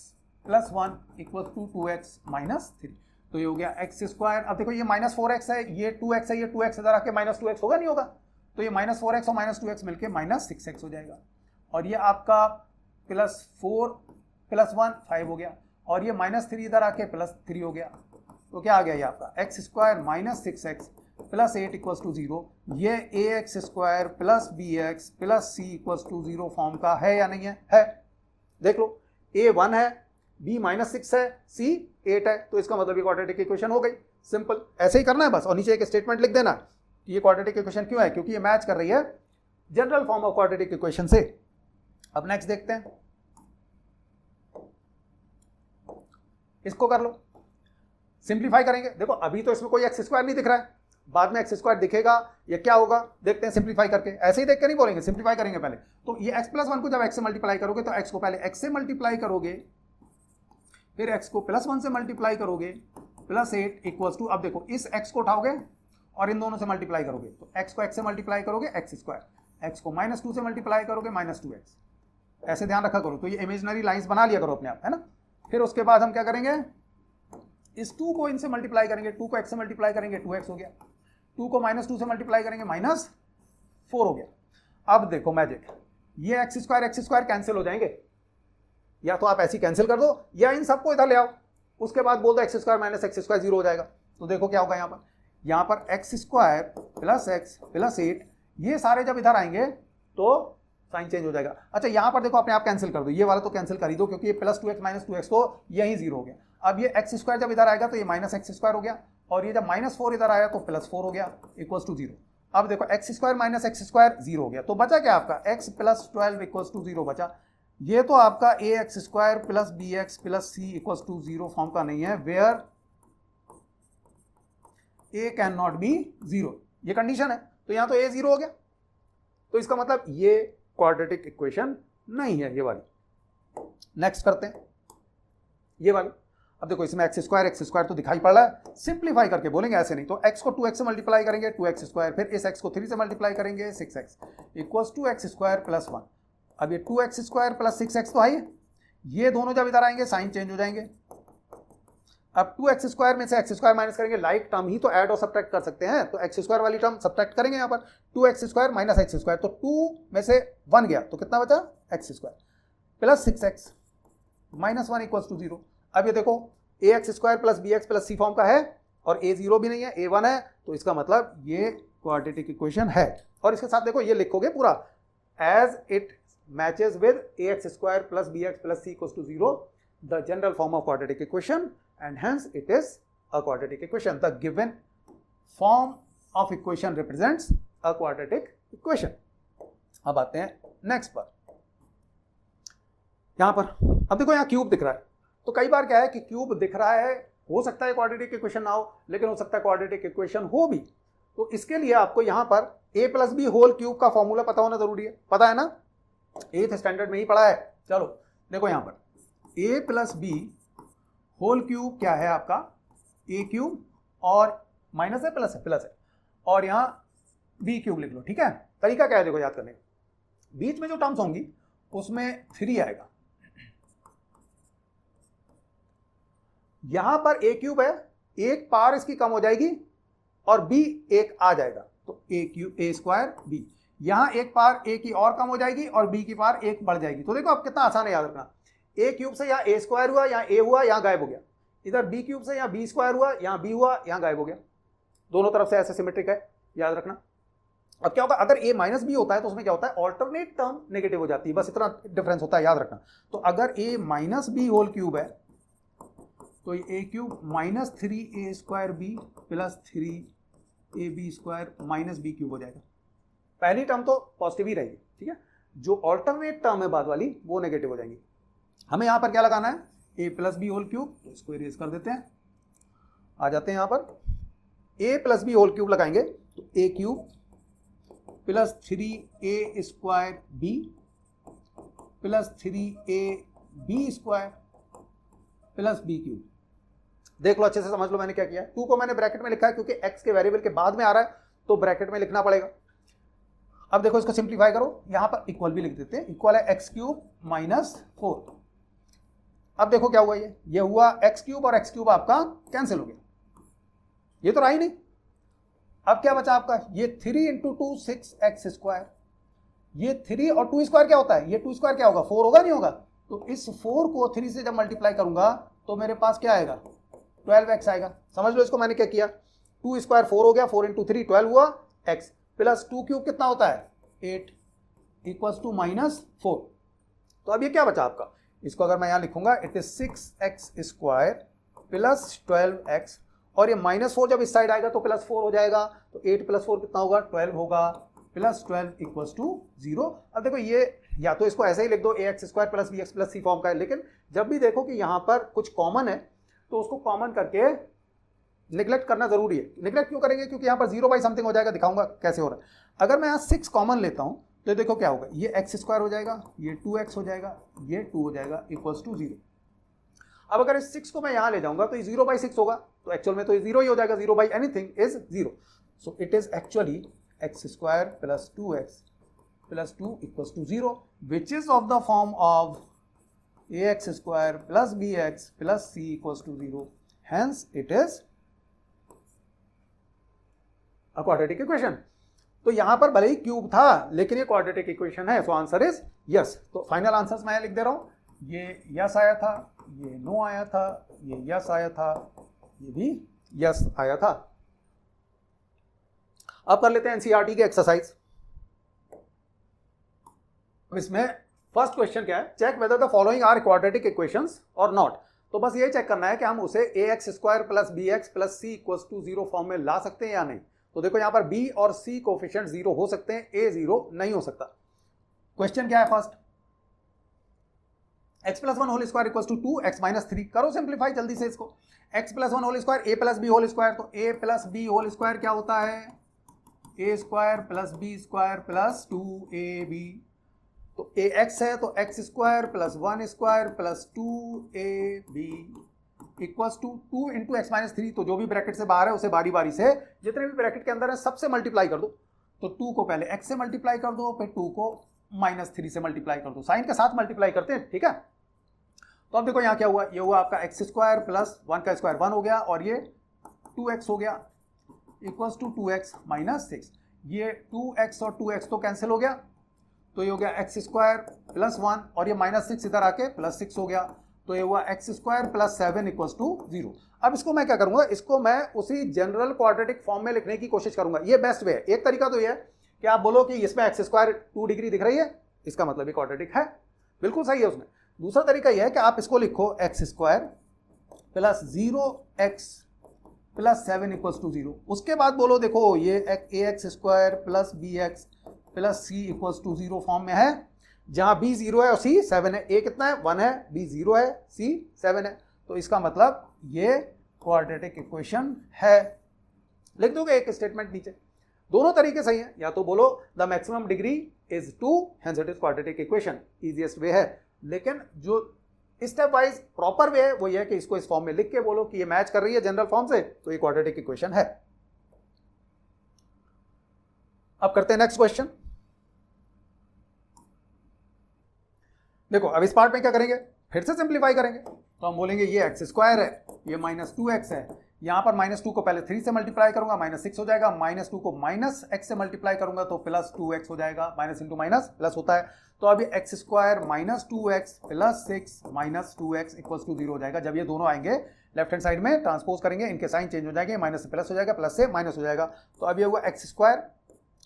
plus 1 equal to 2x minus 3। तो ये हो गया एक्स स्क्वायर। अब देखो ये माइनस 4x है, ये 2x है, ये 2x इधर आके माइनस 2x होगा, नहीं होगा? तो ये माइनस 4x और माइनस 2x मिलके माइनस 6x हो जाएगा। और ये आपका प्लस 4 प्लस 1 5 हो गया, और ये माइनस 3 इधर आके प्लस 3 हो गया। तो क्या आ गया ये आपका x square minus 6x plus 8 equals to 0। ये a x square plus B x plus C equals to 0 form का है या नहीं है? है। देख लो, ए 1 है, बी माइनस 6 है, सी 8 है, तो इसका मतलब ये क्वाड्रेटिक इक्वेशन हो गई। सिंपल, ऐसे ही करना है बस। और नीचे एक स्टेटमेंट लिख देना कि ये क्वाड्रेटिक इक्वेशन क्यों है, क्योंकि ये मैच कर रही है general form of quadratic equation से। अब नेक्स्ट देखते हैं, इसको कर लो, सिंप्लीफाई करेंगे। देखो अभी तो इसमें कोई एक्स स्क्वायर नहीं दिख रहा है, बाद में एक्स स्क्वायर दिखेगा, ये क्या होगा देखते हैं सिंप्लीफाई करके। ऐसे ही देख के नहीं बोलेंगे, सिंप्लीफाई करेंगे पहले। तो ये x प्लस 1 को जब x से मल्टीप्लाई करोगे तो x को पहले x से मल्टीप्लाई करोगे, फिर x को प्लस 1 से मल्टीप्लाई करोगे, प्लस 8 इक्वल्स टू, अब देखो इस x को उठाओगे और इन दोनों से मल्टीप्लाई करोगे, तो x को x से मल्टीप्लाई करोगे एक्स स्क्वायर, x को माइनस 2 से मल्टीप्लाई करोगे माइनस 2x। ऐसे ध्यान रखा करो। तो ये इमेजिनरी लाइन्स बना लिया करो अपने आप, है ना। फिर उसके बाद हम क्या करेंगे, इस 2 को इनसे मल्टीप्लाई करेंगे, 2 को x से मल्टीप्लाई करेंगे 2x हो गया, 2 को -2 से मल्टीप्लाई करेंगे -4 हो गया। अब देखो मैजिक, ये x स्क्वायर कैंसिल हो जाएंगे, या तो आप ऐसे ही कैंसिल कर दो या इन सबको इधर ले आओ, उसके बाद बोल दो x स्क्वायर -x स्क्वायर 0 हो जाएगा। तो देखो क्या होगा यहाँ पर x square plus x plus 8, ये सारे जब इधर आएंगे तो साइन चेंज हो जाएगा। अच्छा यहाँ पर देखो अपने आप कैंसिल कर दो, ये वाला तो कैंसिल कर ही दो क्योंकि ये प्लस 2x -2x तो यही 0 हो गया। अब ये x स्क्वायर जब इधर आएगा तो ये -x स्क्वायर हो गया, और ये जब -4 इधर आया तो +4 हो गया इक्वल्स टू 0। अब देखो x स्क्वायर -x स्क्वायर 0 हो गया, तो बचा क्या आपका x प्लस 12 इक्वल्स टू 0 बचा। ये तो आपका ax square plus bx plus c equals to 0 form का नहीं है, where a can not be 0, ये कंडीशन है। तो यहाँ तो a 0 हो गया, तो इसका मतलब ये क्वाड्रेटिक इक्वेशन नहीं है ये वाली। नेक्स्ट करते हैं ये वाली। अब देखो इसमें x स्क्वायर तो दिखाई पड़ रहा है, सिंप्लीफाई करके बोलेंगे, ऐसे नहीं। तो x को 2x से मल्टीप्लाई करेंगे 2x स्क्वायर, फिर इस x को 3 से मल्टीप्लाई करेंगे 6x equals to x square plus 1। अब ये 2x स्क्वायर प्लस 6x तो है, ये दोनों जब इधर आएंगे साइन चेंज हो जाएंगे। अब 2x स्क्वायर में से x स्क्वायर माइनस करेंगे, लाइक टर्म ही तो ऐड और सब्ट्रैक्ट कर सकते हैं, तो x स्क्वायर वाली टर्म सब्ट्रैक्ट करेंगे यहाँ पर, 2x square minus x square, तो 2 में से 1 गया तो कितना बचा x square plus 6x minus 1 equals to 0। अब ये देखो ax square plus bx plus c form का है और a 0 भी नहीं है, a 1 है, तो इसका मतलब ये क्वाड्रेटिक इक्वेशन है। और इसके साथ देखो ये लिखोगे पूरा, as it matches with ax square plus bx plus c equals to 0 the general form of quadratic equation and hence it is a quadratic equation. The given form of equation represents a quadratic equation. अब आते हैं next पर। यहां पर अब देखो यहाँ cube दिख रहा है, तो कई बार क्या है कि क्यूब दिख रहा है, हो सकता है क्वाड्रेटिक इक्वेशन ना हो, लेकिन हो सकता है क्वाड्रेटिक इक्वेशन हो भी। तो इसके लिए आपको यहां पर a plus B whole cube का फॉर्मूला पता होना जरूरी है, पता है ना, 8th स्टैंडर्ड में ही पढ़ा है। चलो देखो यहां पर a plus B whole cube क्या है आपका, ए क्यूब और माइनस है प्लस है, और यहां बी क्यूब लिख लो, ठीक है। तरीका क्या है देखो याद करने, बीच में जो टर्म्स होंगी उसमें 3 आएगा, यहां पर ए क्यूब है, एक पार इसकी कम हो जाएगी और बी एक आ जाएगा, तो a cube A square B, यहां एक पार ए की और कम हो जाएगी और बी की पार एक बढ़ जाएगी। तो देखो अब कितना आसान है याद रखना, ए क्यूब से यहाँ ए स्क्वायर हुआ, यहाँ ए हुआ, यहाँ गायब हो गया, इधर बी क्यूब से यहाँ बी स्क्वायर हुआ, यहाँ बी हुआ, यहाँ गायब हो गया, दोनों तरफ से ऐसे सिमेट्रिक है, याद रखना। अब क्या होगा, अगर ए माइनस बी होता है तो उसमें क्या होता है, ऑल्टरनेट टर्म नेगेटिव हो जाती है, बस इतना डिफरेंस होता है, याद रखना। तो अगर a minus B whole cube है तो a cube minus 3a square B plus 3ab square minus B cube हो जाएगा। पहली टर्म तो पॉजिटिव ही रहेगी, ठीक है, जो ऑल्टरनेट टर्म है बाद वाली वो नेगेटिव हो जाएंगी। हमें यहां पर क्या लगाना है, a plus B whole cube, तो इसको इरेज कर देते हैं, आ जाते हैं यहां पर a plus B whole cube लगाएंगे तो a cube plus 3a square B plus 3ab square plus B cube. देख लो अच्छे से समझ लो मैंने क्या किया, 2 को मैंने ब्रैकेट में लिखा है क्योंकि x के वेरिएबल के बाद में आ रहा है तो ब्रैकेट में लिखना पड़ेगा। अब देखो इसको सिंप्लीफाई करो, यहां पर इक्वल भी लिख देते हैं, इक्वल है x क्यूब माइनस 4। अब देखो क्या हुआ, ये हुआ x क्यूब और x क्यूब आपका कैंसिल हो गया, ये तो रहा ही नहीं। अब क्या बचा आपका, ये 3 इंटू 2 6x स्क्वायर, ये 3 और 2 स्क्वायर क्या होता है, ये 2 स्क्वायर क्या होगा, 4 होगा नहीं होगा, तो इस 4 को 3 से जब मल्टीप्लाई करूंगा तो मेरे पास क्या आएगा 12x आएगा। समझ लो इसको मैंने क्या किया, 2 स्क्वायर 4 हो गया, 4 इंटू 3 12 हुआ x, प्लस 2 क्यूब कितना होता है 8 इक्वल्स टू माइनस 4। तो अब ये क्या बचा आपका, इसको अगर मैं यहाँ लिखूंगा it is 6x square plus 12x, और ये माइनस 4 जब इस साइड आएगा तो प्लस 4 हो जाएगा, तो 8 प्लस 4 कितना होगा 12 होगा, प्लस 12 इक्वल्स टू 0। अब देखो ये या तो इसको ऐसे ही लिख दो ax square plus bx plus c form का है, लेकिन जब भी देखो कि यहाँ पर कुछ कॉमन है तो उसको कॉमन करके निगलेक्ट करना जरूरी है। निगलेक्ट क्यों करेंगे, क्योंकि यहाँ पर 0 बाई समथिंग हो जाएगा, दिखाऊंगा कैसे हो रहा है। अगर मैं यहाँ 6 कॉमन लेता हूँ तो देखो क्या होगा, ये x स्क्वायर हो जाएगा, ये 2x हो जाएगा, ये 2 हो जाएगा इक्वल्स टू 0। अब अगर इस 6 को मैं यहाँ ले जाऊंगा तो ये 0 बाई 6 होगा, तो एक्चुअल में तो ये 0 ही हो जाएगा, 0 by anything is 0। So it is actually x square plus 2x plus 2 equals to 0, which is of the form of ax square plus bx plus c equals to 0। hence it is a quadratic equation। तो यहां पर भले ही cube था लेकिन ये quadratic equation है, so answer is yes. तो final answers मैं लिख दे रहा हूं, ये यस आया था, ये नो आया था, ये यस आया था, ये भी यस आया था। अब कर लेते हैं एनसीईआरटी के एक्सरसाइज। इसमें फर्स्ट क्वेश्चन क्या है, check whether the following are quadratic equations और नॉट। तो बस ये चेक करना है कि हम उसे ax square plus B x plus C equals to 0 form में ला सकते हैं या नहीं। तो देखो यहां पर b और c कोफिशिएंट 0 हो सकते हैं, a 0 नहीं हो सकता। क्वेश्चन क्या है first, x plus 1 whole square equals to 2x minus 3। करो सिंप्लीफाई जल्दी से इसको, x plus 1 whole square a plus B whole square, तो a plus B whole square क्या होता है, a square plus B square plus 2ab। तो ax है तो x square plus 1 square plus 2ab equals to 2 into X minus 3। तो जो भी ब्रैकेट से बाहर है उसे बारी बारी से जितने भी ब्रैकेट के अंदर है सबसे मल्टीप्लाई कर दो। तो 2 को पहले x से मल्टीप्लाई कर दो, फिर 2 को माइनस 3 से मल्टीप्लाई कर दो, साइन के साथ मल्टीप्लाई करते हैं, ठीक है। तो अब देखो यहाँ क्या हुआ, ये हुआ आपका एक्स स्क्वायर प्लस 1 का स्क्वायर 1 हो गया और ये 2x हो गया इक्वल्स टू 2x माइनस 6। ये 2x और 2x तो कैंसिल हो गया, तो ये हो गया एक्स स्क्वायर प्लस 1 और ये माइनस 6 इधर आके प्लस 6 हो गया, तो ये हुआ X square plus 7 equals to 0। अब इसको मैं क्या करूंगा, इसको मैं उसी जनरल क्वाड्रेटिक फॉर्म में लिखने की कोशिश करूंगा, ये बेस्ट वे है। एक तरीका तो ये है कि आप बोलो कि इसमें एक्स स्क्वायर 2 डिग्री दिख रही है, इसका मतलब ये क्वाड्रेटिक है, बिल्कुल सही है उसमें। दूसरा तरीका यह है कि आप इसको लिखो x square plus 0x plus 7 equals to 0। उसके बाद बोलो देखो ये a x square plus B x plus C equals to 0 form में है, जहां b 0 है और c 7 है। a कितना है 1 है, b 0 है, c 7 है, तो इसका मतलब ये क्वाड्रेटिक इक्वेशन है। लिख दोगे एक स्टेटमेंट नीचे, दोनों तरीके सही हैं। या तो बोलो the maximum degree is 2 hence it is quadratic equation, easiest way है। लेकिन जो स्टेप वाइज प्रॉपर वे है वो ये है कि इसको इस फॉर्म में लिख के बोलो कि ये मैच कर रही है जनरल फॉर्म से, तो ये क्वाड्रेटिक इक्वेशन है। अब करते हैं नेक्स्ट क्वेश्चन। देखो अब इस पार्ट में क्या करेंगे, फिर से सिंप्लीफाई करेंगे। तो हम बोलेंगे ये एक्स स्क्वायर है, ये माइनस 2x है, यहां पर माइनस 2 को पहले 3 से मल्टीप्लाई करूंगा, माइनस 6 हो जाएगा, माइनस 2 को माइनस x से मल्टीप्लाई करूंगा तो प्लस 2x हो जाएगा, माइनस इंटू माइनस प्लस होता है। तो अभी X square minus 2x plus 6 minus 2x equals to 0 हो जाएगा। जब ये दोनों आएंगे लेफ्ट हैंड साइड में ट्रांसपोज करेंगे, इनके साइन चेंज हो जाएंगे, माइनस से प्लस हो जाएगा, प्लस से माइनस हो जाएगा। तो अब ये हुआ एक्स स्क्वायर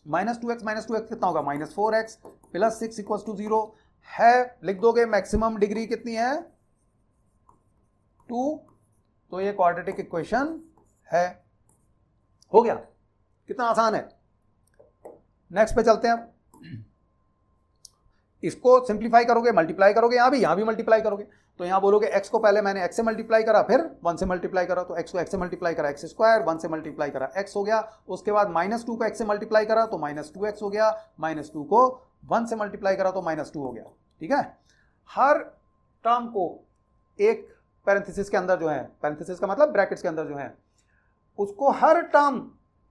माइनस 2x कितना होगा, minus 4x plus 6 equals to 0 है। लिख दोगे मैक्सिमम डिग्री कितनी है 2, तो ये क्वाड्रेटिक इक्वेशन है। हो गया, कितना आसान है। नेक्स्ट पे चलते हैं। इसको सिंप्लीफाई करोगे, मल्टीप्लाई करोगे, यहां भी मल्टीप्लाई करोगे। तो यहां बोलोगे x को पहले मैंने x से मल्टीप्लाई करा, फिर 1 से मल्टीप्लाई करा, तो x को x से मल्टीप्लाई करा, एक्स स्क्वायर 1 से मल्टीप्लाई करा x हो गया। उसके बाद माइनस 2 को x से मल्टीप्लाई करा तो माइनस 2x हो गया, माइनस 2 को 1 से मल्टीप्लाई करा तो माइनस 2 हो गया, ठीक है। हर टर्म को एक पैरेंथेसिस के अंदर जो है, पैरेंथेसिस का मतलब ब्रैकेट्स के अंदर जो है, उसको हर टर्म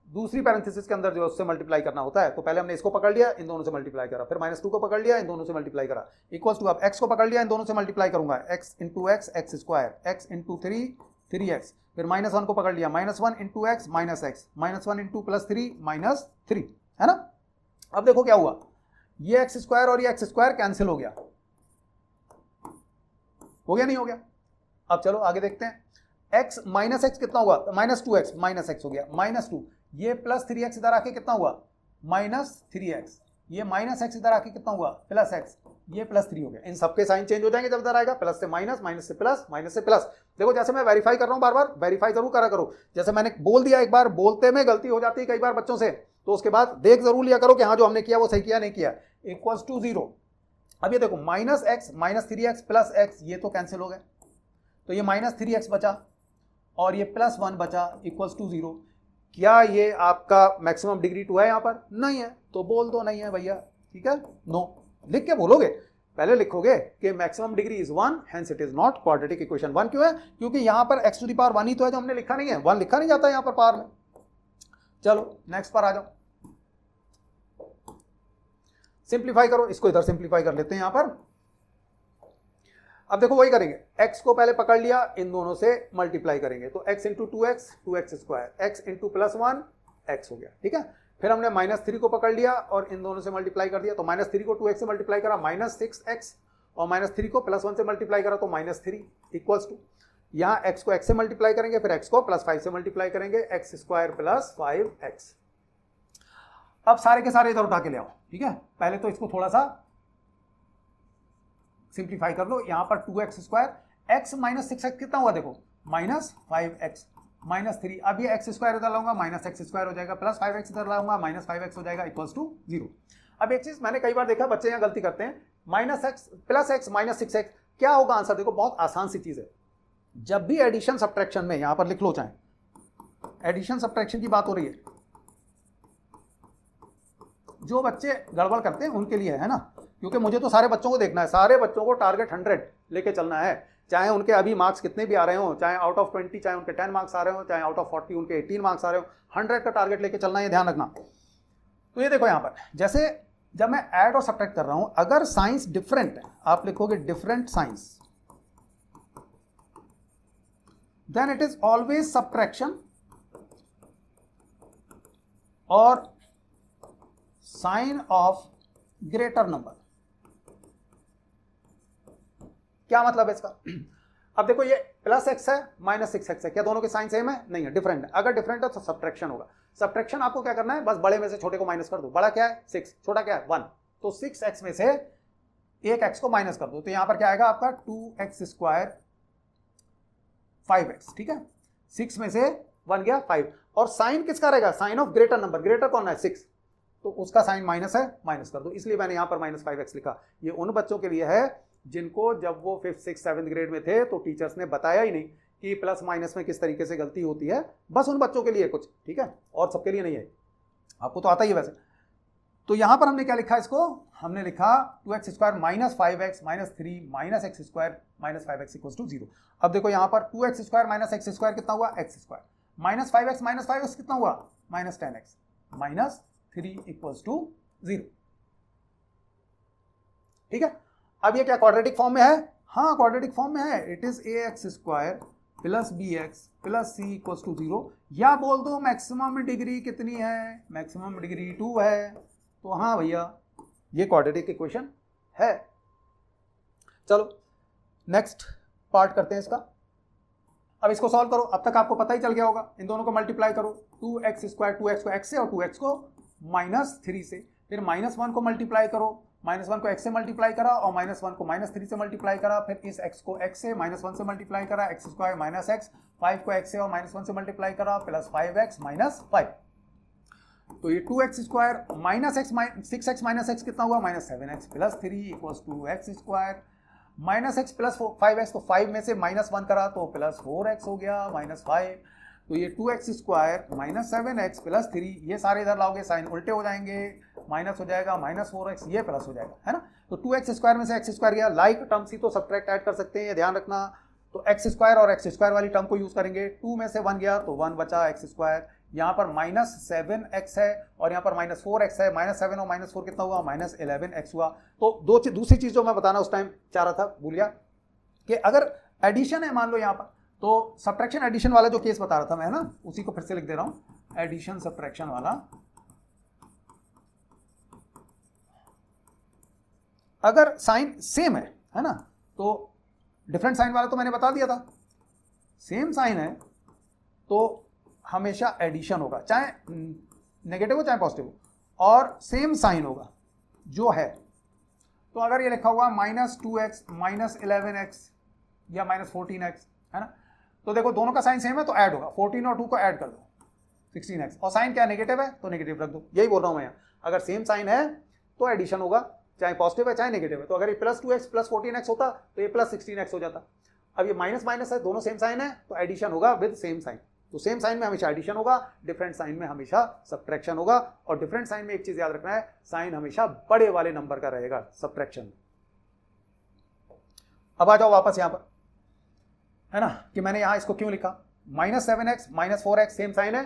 दूसरी पैरेंथेसिस के अंदर जो है उससे मल्टीप्लाई करना होता है। तो पहले हमने इसको पकड़ लिया, इन दोनों से मल्टीप्लाई करा, फिर माइनस 2 को पकड़ लिया, इन दोनों से मल्टीप्लाई करा, इक्वल्स टू अब x को पकड़ लिया, इन दोनों से मल्टीप्लाई करूंगा, x into x x square, x into 3 3x, फिर माइनस 1 को पकड़ लिया, minus 1 into X minus x, minus 1 into plus 3 minus 3, है ना। अब देखो क्या हुआ, ये एक्स स्क्वायर और ये एक्स स्क्वायर कैंसिल हो गया, हो गया नहीं हो गया। अब चलो आगे देखते हैं, x माइनस एक्स कितना हुआ, माइनस 2x माइनस एक्स हो गया, माइनस 2, ये प्लस 3x इधर आके कितना हुआ माइनस 3x, ये माइनस x इधर आके कितना हुआ प्लस x, ये प्लस 3 हो गया। इन सबके साइन चेंज हो जाएंगे जब इधर आएगा, प्लस से माइनस, माइनस से प्लस, माइनस से प्लस। देखो जैसे मैं वेरीफाई कर रहा हूं, बार बार वेरीफाई जरूर करा करो। जैसे मैंने बोल दिया, एक बार बोलते में गलती हो जाती है कई बार बच्चों से, तो उसके बाद देख जरूर लिया करो कि हाँ जो हमने किया वो सही किया नहीं किया। इक्वल्स टू 0, अब ये देखो minus x minus 3x plus x, ये तो कैंसिल हो गए, तो ये माइनस 3x बचा और ये प्लस 1 बचा, इक्वल्स टू 0। क्या ये आपका मैक्सिमम डिग्री 2 है यहाँ पर, नहीं है, तो बोल दो नहीं है भैया, ठीक है, नो लिख के बोलोगे। पहले लिखोगे कि maximum degree is 1 hence it is not quadratic equation. 1 क्यों है, क्योंकि यहाँ पर x टू द पावर 1 ही तो है जो हमने लिखा नहीं है, 1 लिखा नहीं जाता यहाँ पर पावर में। चलो नेक्स्ट पर आ जाओ, सिंप्लीफाई करो, इसको इधर सिंप्लीफाई कर लेते हैं। यहाँ पर अब देखो वही करेंगे, x को पहले पकड़ लिया, इन दोनों से मल्टीप्लाई करेंगे, तो x into 2x 2x square, x into plus 1 x हो गया, ठीक है। फिर हमने -3 को पकड़ लिया और इन दोनों से मल्टीप्लाई कर दिया, तो -3 को 2x से मल्टीप्लाई करा -6x, और -3 को +1 से मल्टीप्लाई करा तो -3 इक्वल्स टू, यहाँ x को x से मल्टीप्लाई करेंगे, फिर x को +5 से मल्टीप्लाई करेंगे, x स्क्वायर प्लस 5x। अब सारे के सारे इधर उठा के ले आओ, ठीक है। पहले तो इसको थोड़ा सा सिंप्लीफाई कर लो, यहाँ पर 2x square, x minus 6x कितना हुआ देखो, -5x -3, अब ये x स्क्वायर इधर लाऊंगा, -x स्क्वायर हो जाएगा, प्लस 5x इधर लाऊंगा, -5x हो जाएगा, इक्वल्स टू 0। अब एक चीज मैंने कई बार देखा बच्चे यहाँ गलती करते हैं, -x प्लस x -6x, क्या होगा आंसर, देखो बहुत आसान सी चीज है। जब भी एडिशन सब्ट्रैक्शन में, यहां पर लिख लो, चाहे एडिशन सब्ट्रैक्शन की बात हो रही है, जो बच्चे गड़बड़ करते हैं उनके लिए है ना, क्योंकि मुझे तो सारे बच्चों को देखना है, सारे बच्चों को टारगेट 100 लेके चलना है, चाहे उनके अभी मार्क्स कितने भी आ रहे हो, चाहे आउट ऑफ 20, चाहे उनके 10 मार्क्स आ रहे हो, चाहे आउट ऑफ 40 उनके 18 मार्क्स आ रहे हो, 100 का टारगेट लेके चलना है, ध्यान रखना। तो ये देखो यहाँ पर, जैसे जब मैं ऐड और सब्ट्रैक्ट कर रहा हूं, अगर साइंस डिफरेंट है, आप लिखोगे different signs, then it is always subtraction और साइन ऑफ ग्रेटर नंबर। क्या मतलब है इसका, अब देखो ये +x है -6x है, क्या दोनों के साइन सेम है, नहीं है, डिफरेंट है। अगर डिफरेंट है तो सब्ट्रैक्शन होगा। सब्ट्रैक्शन आपको क्या करना है, बस बड़े में से छोटे को माइनस कर दो, बड़ा क्या है 6, छोटा क्या है 1, तो 6x में से एक x को माइनस कर दो, तो यहां पर क्या आएगा आपका 2x स्क्वायर 5x, ठीक है। 6 में से 1 गया 5, और साइन किसका रहेगा, sign of greater number, greater कौन है 6, तो उसका साइन माइनस है, माइनस कर दो, इसलिए मैंने यहां पर -5x लिखा। ये उन बच्चों के लिए है जिनको जब वो 5th 6th 7th ग्रेड में थे तो टीचर्स ने बताया ही नहीं कि प्लस माइनस में किस तरीके से गलती होती है, बस उन बच्चों के लिए कुछ, ठीक है, और सबके लिए नहीं है, आपको तो आता ही है वैसे। तो यहां पर हमने क्या लिखा, इसको हमने लिखा 2x स्क्वायर -5x -3 -x स्क्वायर -5x इक्वल्स टू 0। अब देखो यहां पर 2x स्क्वायर -x स्क्वायर कितना हुआ, x स्क्वायर, -5x कितना हुआ, -10x, -3 इक्वल्स टू 0, ठीक है। अब ये क्या क्वाड्रेटिक फॉर्म में है, हाँ क्वाड्रेटिक फॉर्म में है, it is ax square plus bx plus c equals to 0, या बोल दो मैक्सिमम डिग्री कितनी है, मैक्सिमम डिग्री 2 है, तो हाँ भैया ये क्वाड्रेटिक इक्वेशन है। चलो नेक्स्ट पार्ट करते हैं इसका। अब इसको सॉल्व करो, अब तक आपको पता ही चल गया होगा, इन दोनों को मल्टीप्लाई करो, 2x स्क्वायर 2x को x से और 2x को -3 से, फिर -1 को मल्टीप्लाई करो, -1 को x से मल्टीप्लाई करा और -1 को -3 से मल्टीप्लाई करा, फिर इस x को x से -1 से मल्टीप्लाई करा, x स्क्वायर -x, 5 को x से और -1 से मल्टीप्लाई करा, प्लस 5x -5, तो ये 2x स्क्वायर -6x -x कितना हुआ, -7x plus 3 equals to x square -x plus 5x, तो 5 में से -1 करा तो प्लस 4x हो गया -5, तो ये 2x स्क्वायर -7x प्लस 3, ये सारे इधर लाओगे साइन उल्टे हो जाएंगे, माइनस हो जाएगा -4x, ये प्लस हो जाएगा, है ना। तो 2x स्क्वायर में से x स्क्वायर गया, लाइक टर्म सी तो सब्ट्रैक्ट ऐड कर सकते हैं, ये ध्यान रखना। तो x स्क्वायर और x स्क्वायर वाली टर्म को यूज करेंगे, 2 में से 1 गया तो 1 बचा x स्क्वायर, यहाँ पर -7x है और यहाँ पर -4x है, -7 और -4 कितना हुआ, -11x हुआ। तो दूसरी चीज जो मैं बताना उस टाइम चाह रहा था, भूल गया, कि अगर एडिशन है मान लो यहाँ पर, तो सब्ट्रैक्शन एडिशन वाला जो केस बता रहा था मैं, है ना, उसी को फिर से लिख दे रहा हूं, एडिशन सब्ट्रैक्शन वाला। अगर साइन सेम है ना, तो डिफरेंट साइन वाला तो मैंने बता दिया था, सेम साइन है तो हमेशा एडिशन होगा, चाहे नेगेटिव हो चाहे पॉजिटिव हो, और सेम साइन होगा जो है। तो अगर ये लिखा हुआ -2x -11x या -14x, है ना, तो देखो दोनों का साइन सेम है तो ऐड होगा, 14 और 2 को ऐड कर दो 16x, और साइन क्या नेगेटिव है तो नेगेटिव रख दो, यही बोल रहा हूं मैं। अगर सेम साइन है तो एडिशन होगा, चाहे पॉजिटिव है चाहे नेगेटिव है। तो अगर ये +2x + 14x होता तो ये +16x हो जाता। अब ये माइनस माइनस है, दोनों सेम साइन है तो एडिशन होगा विद सेम साइन। तो सेम साइन में हमेशा एडिशन होगा, डिफरेंट साइन में हमेशा सब्ट्रैक्शन होगा। और डिफरेंट साइन में एक चीज याद रखना है, साइन हमेशा बड़े वाले नंबर का रहेगा सब्ट्रैक्शन। अब आ जाओ वापस यहां पर, है ना, कि मैंने यहां इसको क्यों लिखा, -7x -4x सेम साइन है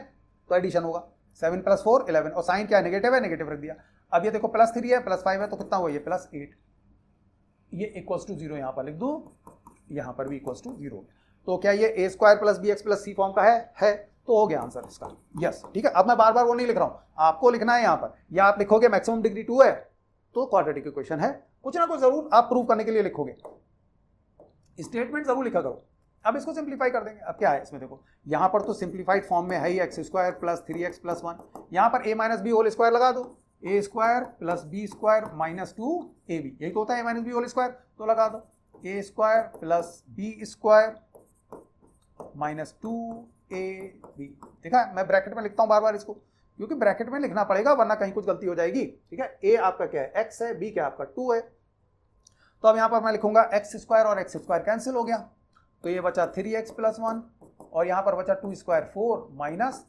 तो एडिशन होगा, 7 + 4 11, और साइन क्या नेगेटिव है, नेगेटिव रख दिया। अब ये देखो +3 है +5 है तो कितना हुआ, ये +8। ये इक्वल्स टू 0 यहाँ पर लिख दूँ, यहाँ पर भी इक्वल्स टू 0। तो क्या ये a square plus B x plus c form का है, तो हो गया आंसर इसका, यस। ठीक है, अब मैं बार बार वो नहीं लिख रहा हूँ, आपको लिखना है यहाँ पर, या आप लिखोगे मैक्सिमम डिग्री 2 है तो क्वाड्रेटिक इक्वेशन है, कुछ ना कुछ जरूर आप प्रूव करने के लिए लिखोगे, स्टेटमेंट जरूर लिखा करो। अब इसको सिंप्लीफाई कर देंगे। अब क्या है इसमें, देखो यहाँ पर तो सिंप्लीफाइड फॉर्म में है ही x square plus 3x plus 1, यहाँ पर a minus B whole square लगा दो, a square plus B square minus 2ab, यही तो होता है a minus B whole square, तो लगा दो a square plus B square minus 2ab। देखा, मैं ब्रैकेट में लिखता हूँ बार बार इसको, क्योंकि ब्रैकेट में लिखना पड़ेगा वरना कहीं कुछ गलती हो जाएगी। ठीक है, a आपका क्या है, x है, b क्या आपका 2 है। तो अब यहाँ पर मैं लिखूंगा एक्स स्क्वायर और एक्स स्क्वायर कैंसिल हो गया, तो ये बचा 3x प्लस 1 और यहाँ पर बचा 2 स्क्वायर 4 माइनस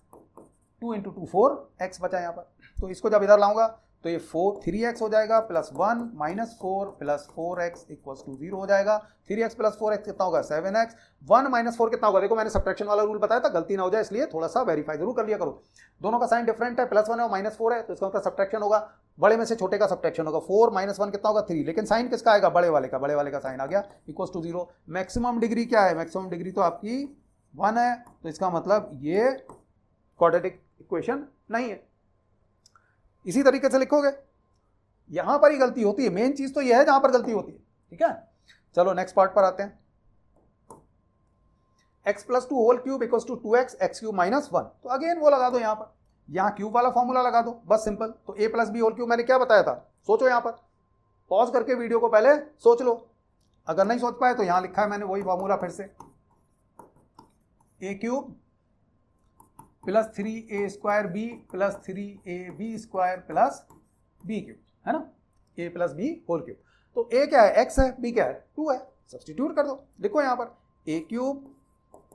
2 इंटू 2 4x बचा यहाँ पर। तो इसको जब इधर लाऊंगा तो ये 3x हो जाएगा plus 1 minus 4 plus 4x equals to 0 हो जाएगा। 3x प्लस 4x कितना होगा 7x, 1 माइनस 4 कितना होगा, देखो मैंने सब्ट्रैक्शन वाला रूल बताया था, गलती ना हो जाए इसलिए थोड़ा सा वेरीफाई जरूर कर लिया करो। दोनों का साइन डिफरेंट है, प्लस 1 है और माइनस 4 है, तो इसका मतलब सब्ट्रैक्शन होगा, बड़े में से छोटे का सब्ट्रैक्शन होगा। 4 माइनस 1 कितना होगा 3, लेकिन साइन किसका आएगा, बड़े वाले का साइन आ गया इक्वल्स टू 0। मैक्सिमम डिग्री क्या है, मैक्सिमम डिग्री तो आपकी 1 है, तो इसका मतलब ये क्वाड्रेटिक इक्वेशन नहीं है। इसी तरीके से लिखोगे, यहां पर ही गलती होती है, मेन चीज तो यह है जहां पर गलती होती है। ठीक है, चलो नेक्स्ट पार्ट पर आते हैं। x plus 2 whole cube equals to 2x X cube minus 1, तो अगेन वो लगा दो यहाँ पर, यहाँ क्यूब वाला फॉर्मूला लगा दो, बस सिंपल। तो a plus B whole cube मैंने क्या बताया था, सोचो यहाँ पर, पॉज करके वीडियो को पहले सोच लो, अगर नहीं सोच पाए तो यहाँ लिखा है मैंने वही फॉर्मूला फिर से, a cube plus 3a square B plus 3ab square plus b cube, है ना, a plus B whole cube. तो a क्या है, x है, b क्या है 2 है, सब्स्टिट्यूट कर दो, लिखो यहाँ पर a cube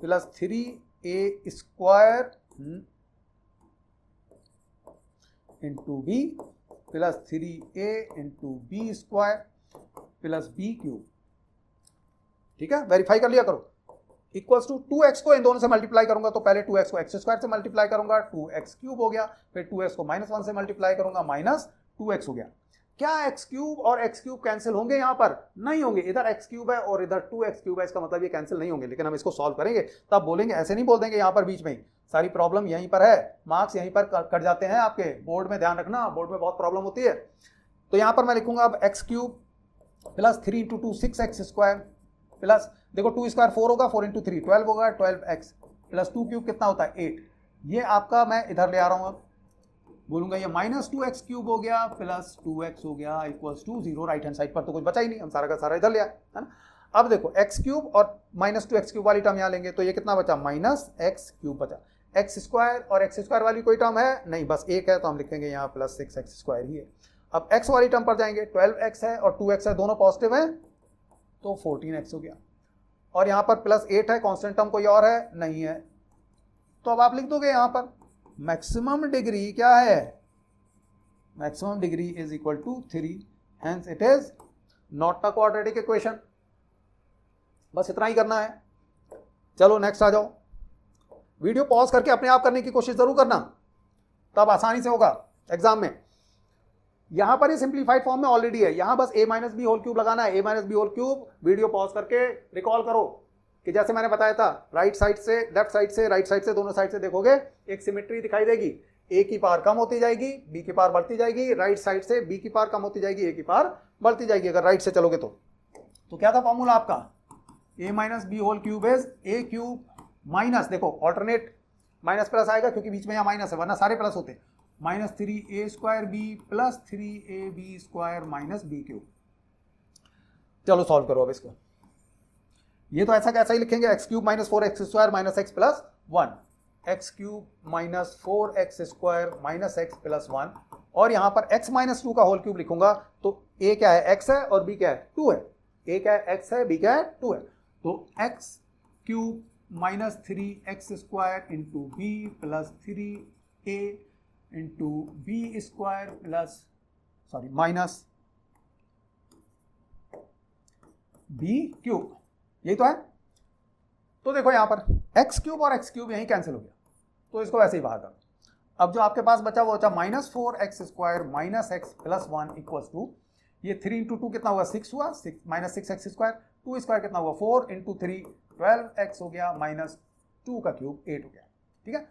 plus 3a square into B plus 3a into B square plus B cube. ठीक है, वेरीफाई कर लिया करो। इक्वल्स टू 2x को इन दोनों से मल्टीप्लाई करूंगा, तो पहले 2x को एक्स स्क्वायर से मल्टीप्लाई करूंगा, 2x क्यूब हो गया, फिर 2x को माइनस 1 से मल्टीप्लाई करूंगा, माइनस 2x हो गया। क्या x क्यूब और x क्यूब कैंसिल होंगे, यहाँ पर नहीं होंगे, इधर x क्यूब है और इधर 2x क्यूब है, इसका मतलब ये कैंसिल नहीं होंगे। लेकिन हम इसको सॉल्व करेंगे तब बोलेंगे, ऐसे नहीं बोल देंगे यहाँ पर बीच में ही, सारी प्रॉब्लम यहीं पर है, मार्क्स यहीं पर कट जाते हैं आपके, बोर्ड में ध्यान रखना, बोर्ड में बहुत प्रॉब्लम होती है। तो यहाँ पर मैं लिखूंगा अब x cube plus 3 into 2 6x square plus, देखो 2 स्क्वायर 4 होगा, 4 इंटू 3 12 होगा, 12x प्लस 2 क्यूब कितना होता है 8। ये आपका मैं इधर ले आ रहा हूँ, अब बोलूंगा ये माइनस 2x क्यूब हो गया प्लस 2x हो गया equals to 0। Right hand side पर तो कुछ बचा ही नहीं, हम सारा का सारा इधर ले आए, है ना। अब देखो x क्यूब और माइनस 2x क्यूब वाली टर्म यहाँ लेंगे, तो ये कितना बचा, माइनस x क्यूब बचा। x स्क्वायर और x स्क्वायर वाली कोई टर्म है नहीं, बस एक है, तो हम लिखेंगे यहाँ प्लस 6x स्क्वायर ही है। अब x वाली टर्म पर जाएंगे, 12x है और 2x है, दोनों पॉजिटिव है, तो 14x हो गया। और यहाँ पर प्लस 8 है, कांस्टेंट टर्म कोई और है नहीं है, तो अब आप लिख दोगे यहाँ पर मैक्सिमम डिग्री क्या है, maximum degree is equal to 3, hence it is not a quadratic equation. बस इतना ही करना है। चलो नेक्स्ट आ जाओ, वीडियो पॉज करके अपने आप करने की कोशिश जरूर करना, तब आसानी से होगा एग्जाम में। यहां पर ये सिंप्लीफाइड फॉर्म में ऑलरेडी है, यहां बस a minus B whole cube लगाना है, a minus B whole cube. Video pause करके रिकॉल करो कि जैसे मैंने बताया था, राइट साइड से लेफ्ट साइड से राइट साइड से दोनों साइड से देखोगे एक सिमेट्री दिखाई देगी, a की पावर कम होती जाएगी, b की पावर बढ़ती जाएगी, राइट साइड से b की पावर कम होती जाएगी, a की पावर बढ़ती जाएगी अगर राइट से चलोगे तो क्या था फॉर्मूला आपका, a minus B whole cube is a cube minus, देखो ऑल्टरनेट माइनस प्लस आएगा क्योंकि बीच में यहाँ माइनस है, वरना सारे प्लस होते, minus 3a square B plus 3ab square minus B cube. चलो सॉल्व करो अब इसको, ये तो ऐसा कैसा ही लिखेंगे, X cube minus 4x square minus X plus 1, X cube minus 4x square minus X plus 1, और यहाँ पर x माइनस 2 का होल क्यूब लिखूंगा, तो a क्या है x है और b क्या है 2 है, a क्या है x है, b क्या है 2 है, तो x cube minus 3x square into B plus 3a into B square plus minus B cube, यही तो है। तो देखो यहां पर x क्यूब और x क्यूब यहीं कैंसिल हो गया, तो इसको वैसे ही बाहर करो। अब जो आपके पास बचा वो बचा minus 4x square minus X plus 1 equals to, ये 3 इंटू 2 कितना हुआ 6 हुआ, 6 माइनस 6x², 2 स्क्वायर कितना हुआ 4 इंटू 3 12x हो गया, माइनस 2 का क्यूब 8 हो गया। ठीक है,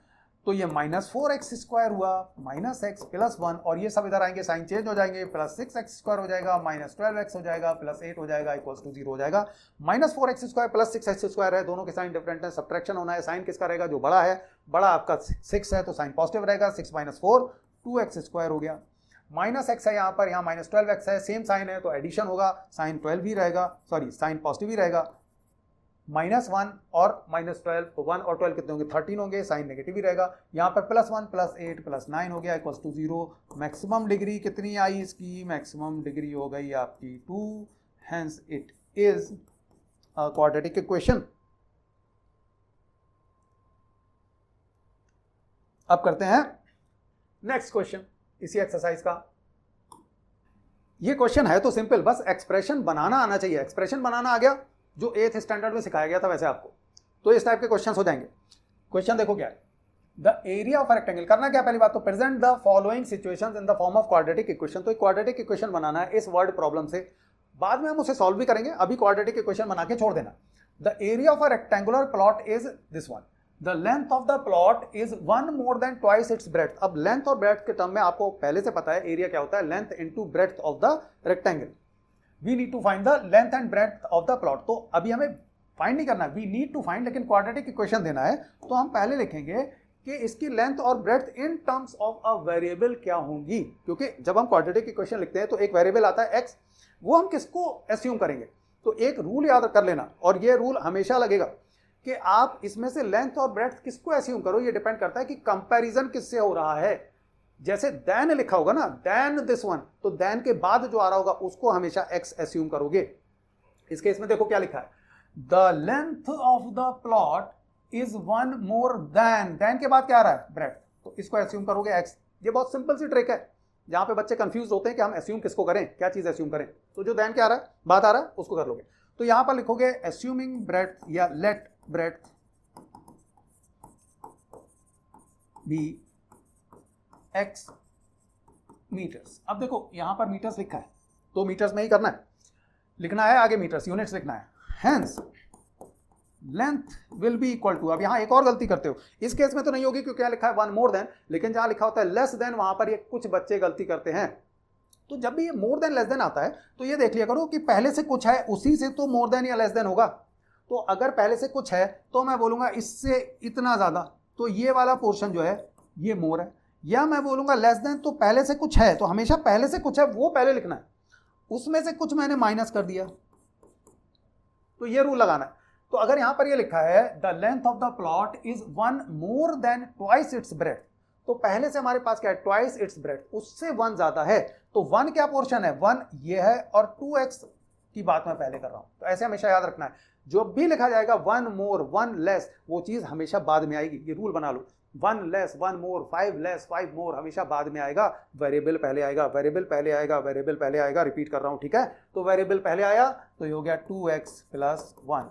तो ये माइनस 4x² हुआ, माइनस x प्लस 1, और ये सब इधर आएंगे, साइन चेंज हो जाएंगे, प्लस 6x² हो जाएगा, माइनस 12x हो जाएगा, प्लस 8 हो जाएगा, इक्वल्स टू 0 हो जाएगा। माइनस 4x² प्लस 6x² है, दोनों के साइन डिफरेंट है, सब्ट्रैक्शन होना है, साइन किसका रहेगा, जो बड़ा है, बड़ा आपका 6 है तो साइन पॉजिटिव रहेगा, 6 माइनस 4 2x² हो गया, माइनस x है यहाँ पर, यहाँ माइनस 12x है, सेम साइन है तो एडिशन होगा, साइन 12 ही रहेगा, सॉरी साइन पॉजिटिव ही रहेगा, माइनस 1 और माइनस 12, तो 1 और 12 कितने होंगे 13 होंगे, साइन नेगेटिव ही रहेगा, यहाँ पर प्लस 1 प्लस 8 प्लस 9 हो गया, इक्वल्स टू 0। मैक्सिमम डिग्री कितनी आई इसकी, मैक्सिमम डिग्री हो गई आपकी 2, hence it is a quadratic equation. अब करते हैं नेक्स्ट क्वेश्चन इसी एक्सरसाइज का। ये क्वेश्चन है तो सिंपल, बस एक्सप्रेशन बनाना आना चाहिए, एक्सप्रेशन बनाना आ गया जो 8th स्टैंडर्ड में सिखाया गया था वैसे आपको, तो इस टाइप के क्वेश्चंस हो जाएंगे। क्वेश्चन देखो क्या है, द एरिया ऑफ रेक्टेंगल, करना क्या पहली बात तो present the following situations in the form of quadratic equation, तो एक क्वाड्रेटिक इक्वेशन बनाना है इस वर्ड प्रॉब्लम से, बाद में हम उसे सॉल्व भी करेंगे, अभी क्वाड्रेटिक इक्वेशन बना के छोड़ देना। The area of a rectangular plot is this one, the length of the plot is 1 more than twice its breadth. अब लेंथ और ब्रेड्थ के टर्म में आपको पहले से पता है एरिया क्या होता है, length into breadth of the rectangle. We need to find the length and breadth of the plot, तो अभी हमें फाइंड नहीं करना, वी नीड टू फाइंड, लेकिन क्वाड्रेटिक इक्वेशन देना है तो हम पहले लिखेंगे कि इसकी लेंथ और breadth in terms of a variable क्या होंगी, क्योंकि जब हम क्वाड्रेटिक इक्वेशन लिखते हैं तो एक वेरिएबल आता है x, वो हम किसको एस्यूम करेंगे, तो एक रूल याद कर लेना, और ये रूल हमेशा लगेगा कि आप इसमें से लेंथ और ब्रेड्थ किसको एस्यूम करो, ये डिपेंड करता है कि कंपैरिजन किससे हो रहा है। जैसे देन लिखा होगा ना, देन दिस वन, तो देन के बाद जो आ रहा होगा उसको हमेशा x एस्यूम करोगे। इस केस में देखो क्या लिखा है, the length of the plot is 1 more than के बाद क्या आ रहा है ब्रेड्थ, तो इसको एस्यूम करोगे x। ये बहुत सिंपल सी ट्रिक है, जहां पे बच्चे कंफ्यूज होते हैं कि हम एस्यूम किसको करें, क्या चीज एस्यूम करें, तो जो देन क्या आ रहा है, बात आ रहा है, उसको कर लोगे। तो यहां पर लिखोगे एस्यूमिंग ब्रेड्थ या let breadth B x metres. अब देखो यहां पर मीटर्स लिखा है तो मीटर्स में ही करना है, लिखना है आगे मीटर्स, यूनिट्स लिखना है, hence length will be equal to, अब यहां एक और गलती करते हो, इस केस में तो नहीं होगी क्योंकि यहां लिखा है 1 मोर देन, लेकिन जहां लिखा होता है लेस देन वहां पर ये कुछ बच्चे गलती करते हैं। तो जब भी ये मोर देन लेस देन आता है तो ये देख लिया करो कि पहले से कुछ है उसी से तो मोर देन या लेस देन होगा, तो अगर पहले से कुछ है तो मैं बोलूंगा इससे इतना ज्यादा, तो ये वाला पोर्शन जो है ये मोर है, या मैं बोलूंगा लेस देन तो पहले से कुछ है, तो हमेशा पहले से कुछ है वो पहले लिखना है, उसमें से कुछ मैंने माइनस कर दिया, तो ये रूल लगाना है। तो अगर यहां पर ये लिखा है the length of the plot is 1 more than twice its breadth, तो पहले से हमारे पास क्या है ट्वाइस इट्स ब्रेड्थ, उससे 1 ज्यादा है, तो 1 क्या पोर्शन है 1 ये है, और 2x की बात मैं पहले कर रहा हूं, तो ऐसे हमेशा याद रखना है, जो भी लिखा जाएगा 1 मोर 1 लेस वो चीज हमेशा बाद में आएगी, ये रूल बना लो, 1 लेस 1 मोर 5 लेस 5 मोर हमेशा बाद में आएगा, वेरिएबल पहले आएगा, वेरिएबल पहले आएगा, वेरिएबल पहले आएगा, रिपीट कर रहा हूं, ठीक है। तो वेरिएबल पहले आया तो ये हो गया 2x प्लस 1,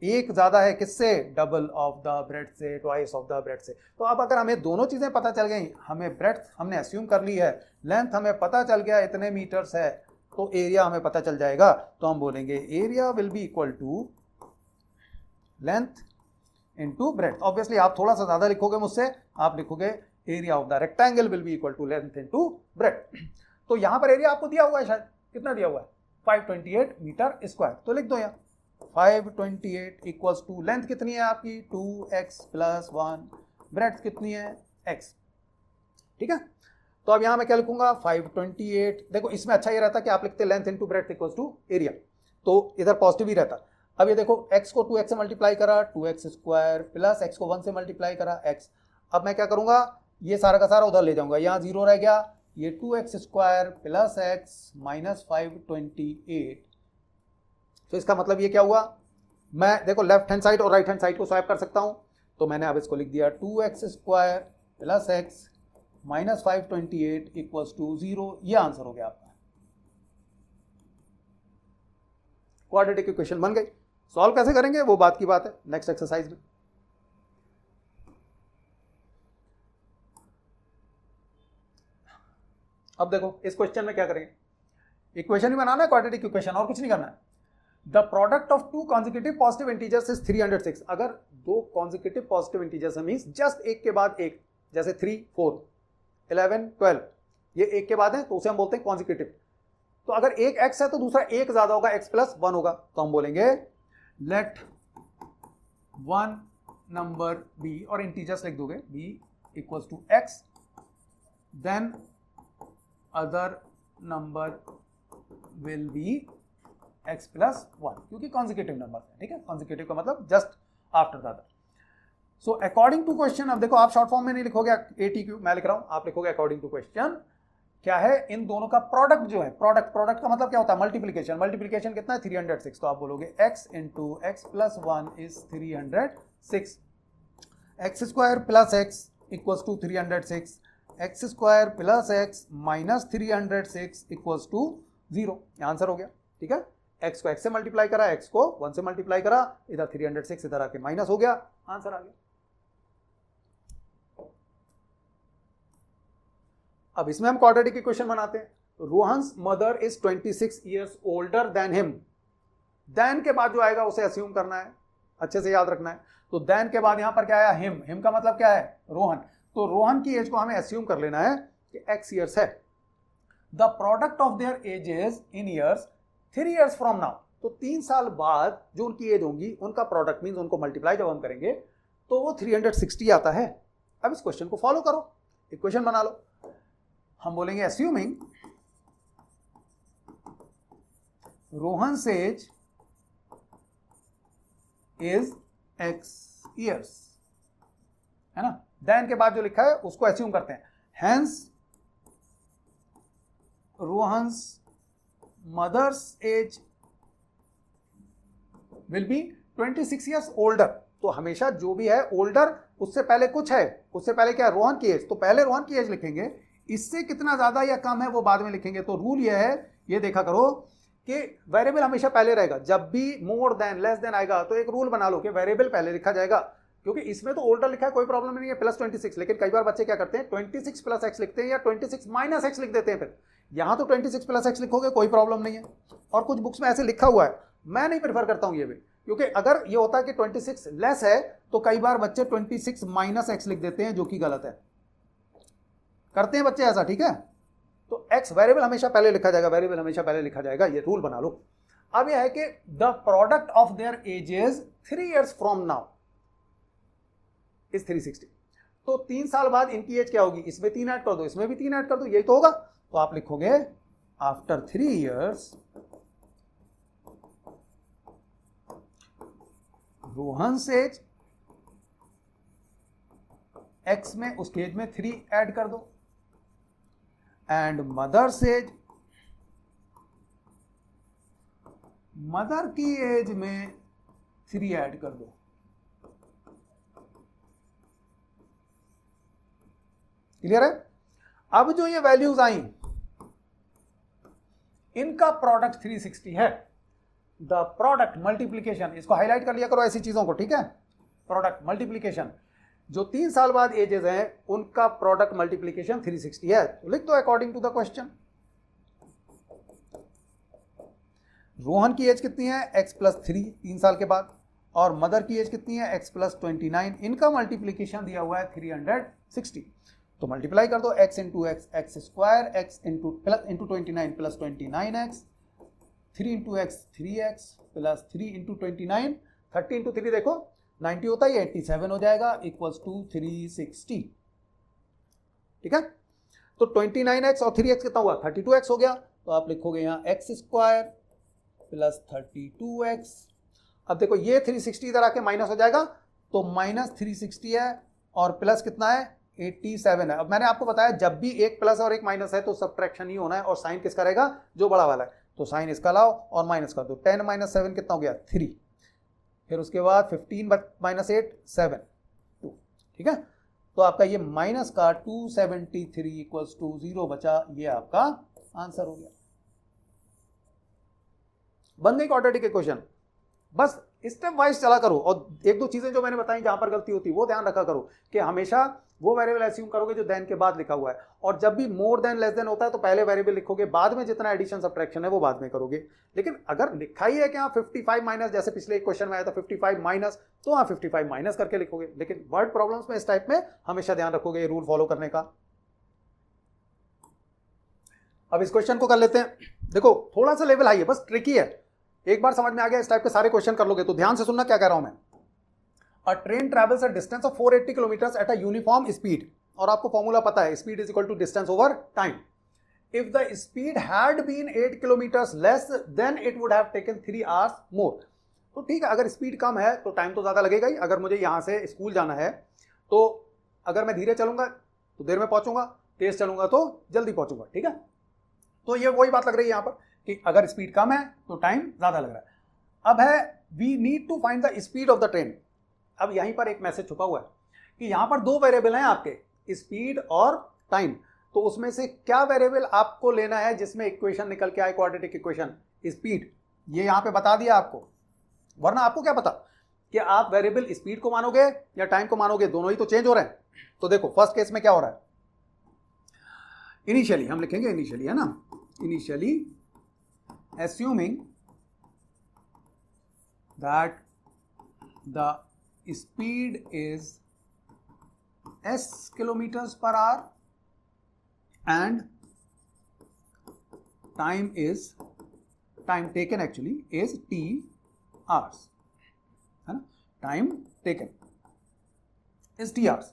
एक ज्यादा है किससे, डबल ऑफ द ब्रेड्थ से, ट्वाइस ऑफ द ब्रेड्थ से। तो अब अगर हमें दोनों चीजें पता चल गई, हमें ब्रेड्थ हमने एस्यूम कर ली है, लेंथ हमें पता चल गया इतने मीटर्स है, तो एरिया हमें पता चल जाएगा, तो हम बोलेंगे area will be equal to length into breadth. Obviously आप थोड़ा सा ज्यादा लिखोगे मुझसे, आप लिखोगे area of the rectangle will be equal to length into breadth. तो यहां पर एरिया आपको दिया हुआ है, शायद कितना दिया हुआ है 528 मीटर स्क्वायर, तो लिख दो यहाँ 528 इक्वल्स टू लेंथ कितनी है आपकी 2x प्लस 1, ब्रेड्थ कितनी है x, ठीक है। तो अब यहां मैं क्या लिखूंगा 528, देखो इसमें अच्छा ये रहता कि आप लिखते length into breadth equals to area, तो इधर पॉजिटिव ही रहता। अब ये देखो x को 2x से मल्टीप्लाई करा 2x स्क्वायर, प्लस x को 1 से मल्टीप्लाई करा x, अब मैं क्या करूंगा ये सारा का सारा उधर ले जाऊंगा, यहाँ 0 रह गया, ये 2x square plus x minus 528, तो इसका मतलब ये क्या हुआ, मैं देखो लेफ्ट हैंड साइड और राइट हैंड साइड को स्वैप कर सकता हूं, तो मैंने अब इसको लिख दिया 2x square plus x minus 528 equals to 0, ये आंसर हो गया आपका, क्वाड्रेटिक इक्वेशन बन गई। सॉल्व कैसे करेंगे वो बात की बात है नेक्स्ट एक्सरसाइज में। अब देखो इस क्वेश्चन में क्या करेंगे, इक्वेशन ही बनाना है, क्वाड्रेटिक इक्वेशन, और कुछ नहीं करना है। The product of two consecutive positive integers is 306। अगर दो consecutive positive integers means just एक के बाद एक, जैसे 3 4 11 12, ये एक के बाद है तो उसे हम बोलते हैं कॉन्जिक्यूटिव। तो अगर एक x है तो दूसरा एक ज्यादा होगा, x + 1 होगा, तो हम बोलेंगे लेट वन नंबर बी, और इंटीजर्स लिख दोगे, b equals to x, then other number will be x + 1, क्योंकि कॉन्जिक्यूटिव नंबर है, ठीक है। कॉन्जिक्यूटिव का मतलब just after the other. So according to question, अब देखो आप शॉर्ट फॉर्म में नहीं लिखोगे ATQ, मैं लिख रहा हूं, आप लिखोगे अकॉर्डिंग टू क्वेश्चन। क्या है, इन दोनों का प्रोडक्ट जो है, प्रोडक्ट का मतलब क्या होता है, मल्टीप्लीकेशन कितना है 306, तो आप बोलोगे x × x + 1 is 306, x² + x equals to 306, x² + x - 306 equals to 0। Answer हो गया, ठीक है। x को x से मल्टीप्लाई करा, x को 1 से मल्टीप्लाई करा, इधर 306 इधर आके माइनस हो गया, आंसर आ गया। अब इसमें हम क्वाड्रेटिक इक्वेशन बनाते हैं। Rohan's mother is 26 years older than him. Then के बाद जो आएगा उसे अस्यूम करना है, अच्छे से याद रखना है। तो देन के बाद यहां पर क्या आया, हिम का मतलब क्या है, रोहन। तो रोहन की एज को हमें अस्यूम कर लेना है कि x ईयर्स है। The product of their edges in years 3 years from now. तो 3 साल बाद जो उनकी एज होंगी, उनका प्रोडक्ट मींस उनको मल्टीप्लाई जब हम करेंगे तो वो 360 आता है। अब इस क्वेश्चन को फॉलो करो, इक्वेशन बना लो। हम बोलेंगे assuming Rohan's age is x years, है ना। देन के बाद जो लिखा है उसको अस्यूम करते हैं। Hence Rohan's mother's age will be 26 years older. तो हमेशा जो भी है ओल्डर, उससे पहले कुछ है, उससे पहले क्या है, रोहन की एज, तो पहले रोहन की एज लिखेंगे, इससे कितना ज्यादा या कम है वो बाद में लिखेंगे। तो रूल ये है, ये देखा करो कि वेरिएबल हमेशा पहले रहेगा। जब भी मोर देन लेस देन आएगा तो एक रूल बना लो कि वेरिएबल पहले लिखा जाएगा, क्योंकि इसमें तो ओल्डर लिखा है कोई प्रॉब्लम नहीं है, +26। लेकिन कई बार बच्चे क्या करते हैं, 26 + x लिखते हैं या 26 - x लिख देते हैं। फिर यहां तो 26 + x लिखोगे कोई प्रॉब्लम नहीं है, और कुछ बुक्स में ऐसे लिखा हुआ है। मैं नहीं प्रेफर करता हूं ये भी, क्योंकि अगर ये होता है कि 26 लेस है तो कई बार बच्चे 26 - x लिख देते हैं, जो कि गलत है, करते हैं बच्चे ऐसा, ठीक है। तो x वेरिएबल हमेशा पहले लिखा जाएगा, वेरिएबल हमेशा पहले लिखा जाएगा, ये रूल बना लो। अब यह है कि the product of their edges 3 years from now is 360। तो 3 साल बाद इनकी एज क्या होगी, इसमें 3 ऐड कर दो, इसमें भी 3 ऐड कर दो, यही तो होगा। तो आप लिखोगे after 3 years Rohan's age, x में उसके एज में 3 ऐड कर दो, एंड मदर्स एज, मदर की एज में 3 ऐड कर दो। क्लियर है। अब जो ये वैल्यूज आई, इनका प्रोडक्ट 360 है। द प्रोडक्ट मल्टीप्लीकेशन, इसको हाईलाइट कर लिया करो ऐसी चीजों को, ठीक है। प्रोडक्ट मल्टीप्लीकेशन, जो 3 साल बाद एजेस हैं उनका प्रोडक्ट मल्टीप्लीकेशन 360 है। तो लिख दो according to the question. Rohan की एज कितनी है, x + 3 3 साल के बाद, और मदर की एज कितनी है, x + 29। इनका मल्टीप्लीकेशन दिया हुआ है 360। तो मल्टीप्लाई कर दो, x × x x², x × 29 + 29x, 3 × x 3x + 3 × 29, 30 × 3 देखो 90 होता है, 87 हो जाएगा, इक्वल्स टू 360, ठीक है। तो 29x और 3x कितना हुआ, 32x हो गया। तो आप लिखोगे यहाँ x² + 32x। अब देखो ये 360 इधर आके माइनस हो जाएगा, तो -360 है और प्लस कितना है, 87 है। अब मैंने आपको बताया जब भी एक प्लस और एक माइनस है तो सब्ट्रैक्शन ही होना है, और साइन किसका रहेगा, जो बड़ा वाला है। तो साइन इसका लाओ और माइनस कर दो, 10 - 7 कितना हो गया, 3। फिर उसके बाद 15 - 8 7 2, ठीक है। तो आपका ये माइनस का 273 इक्वल्स टू 0 बचा, ये आपका आंसर हो गया। बन गई क्वाड्रेटिक इक्वेशन। बस स्टेप वाइज चला करो, और एक दो चीजें जो मैंने बताई जहां पर गलती होती है वो ध्यान रखा करो कि हमेशा वो वेरिएबल एज्यूम करोगे जो देन के बाद लिखा हुआ है, और जब भी मोर देन लेस देन होता है तो पहले वेरिएबल लिखोगे, बाद में जितना एडिशन सब्ट्रैक्शन है वो बाद में करोगे। लेकिन अगर लिखा ही है कि हाँ 55 माइनस, जैसे पिछले एक क्वेश्चन में आया था 55 माइनस, तो हाँ 55 माइनस करके लिखोगे। लेकिन वर्ड प्रॉब्लम्स में इस टाइप में हमेशा ध्यान रखोगे ये रूल फॉलो करने का। अब इस क्वेश्चन को कर लेते हैं। देखो थोड़ा सा लेवल हाई है, बस ट्रिकी है, एक बार समझ में आ गया इस टाइप के सारे क्वेश्चन कर लोगे तो ध्यान से सुनना क्या कह रहा हूं मैं। A train travels a distance of 480 kilometre at a uniform speed, और आपको फॉर्मूला पता है speed is equal to distance over time. If the speed had been 8 kilometre less than it would have taken 3 hours more. तो ठीक है, अगर speed कम है तो टाइम तो ज्यादा लगेगा ही। अगर मुझे यहां से स्कूल जाना है तो अगर मैं धीरे चलूंगा तो देर में पहुंचूंगा, तेज चलूंगा तो जल्दी पहुंचूंगा, ठीक है। तो ये वही बात लग रही है यहां पर कि अगर स्पीड कम है तो टाइम ज्यादा लग रहा है। अब है we need to find the speed of the train. अब यहीं पर एक मैसेज छुपा हुआ है कि यहां पर दो वेरिएबल हैं आपके, स्पीड और टाइम। तो उसमें से क्या वेरिएबल आपको लेना है जिसमें इक्वेशन निकल के आए क्वाड्रेटिक इक्वेशन, स्पीड। ये यहां पे बता दिया आपको, वरना आपको क्या पता कि आप वेरिएबल स्पीड को मानोगे या टाइम को मानोगे, दोनों ही तो चेंज हो रहे हैं। तो देखो फर्स्ट केस में क्या हो रहा है, इनिशियली हम लिखेंगे, इनिशियली है ना, initially assuming that the speed is s kilometers per hour and time taken actually is t hours, है ना, time taken is t hours।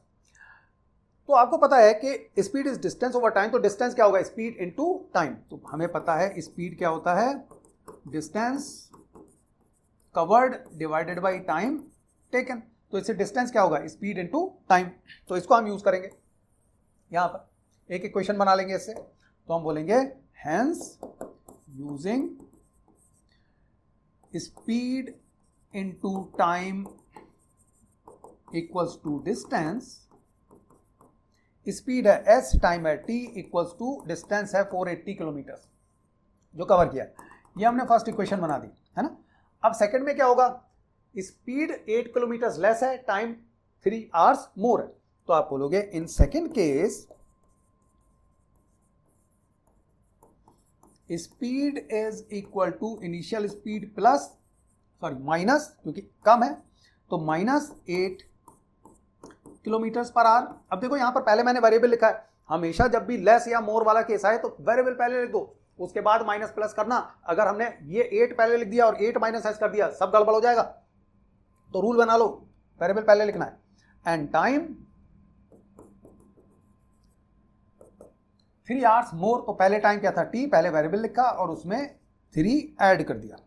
तो आपको पता है कि speed is distance over time, तो डिस्टेंस क्या होगा, स्पीड इनटू टाइम। तो हमें पता है स्पीड क्या होता है, distance covered divided by time taken. तो इससे डिस्टेंस क्या होगा, स्पीड इनटू टाइम। तो इसको हम यूज करेंगे यहां पर, एक इक्वेशन बना लेंगे इससे। तो हम बोलेंगे hence using speed into time equals to distance, speed है s, टाइम है t, इक्वल्स टू डिस्टेंस है 480 किलोमीटर जो कवर किया। ये हमने फर्स्ट इक्वेशन बना दी, है ना। अब सेकंड में क्या होगा, स्पीड 8 किलोमीटर लेस है, टाइम 3 आवर्स मोर है। तो आप बोलोगे in second case speed is equal to initial speed plus, sorry minus, क्योंकि कम है तो माइनस 8 किलोमीटर पर आवर। अब देखो यहां पर पहले मैंने वेरिएबल लिखा है, हमेशा जब भी लेस या मोर वाला केस आए तो वेरिएबल पहले लिख दो, उसके बाद माइनस प्लस करना। अगर हमने ये 8 पहले लिख दिया और 8 माइनस एस कर दिया, सब गड़बड़ हो जाएगा। तो रूल बना लो, वेरिएबल पहले लिखना है। एंड टाइम 3 आवर्स मोर, तो पहले टाइम क्या था t, पहले वेरिएबल लिखा और उसमें 3 ऐड कर दिया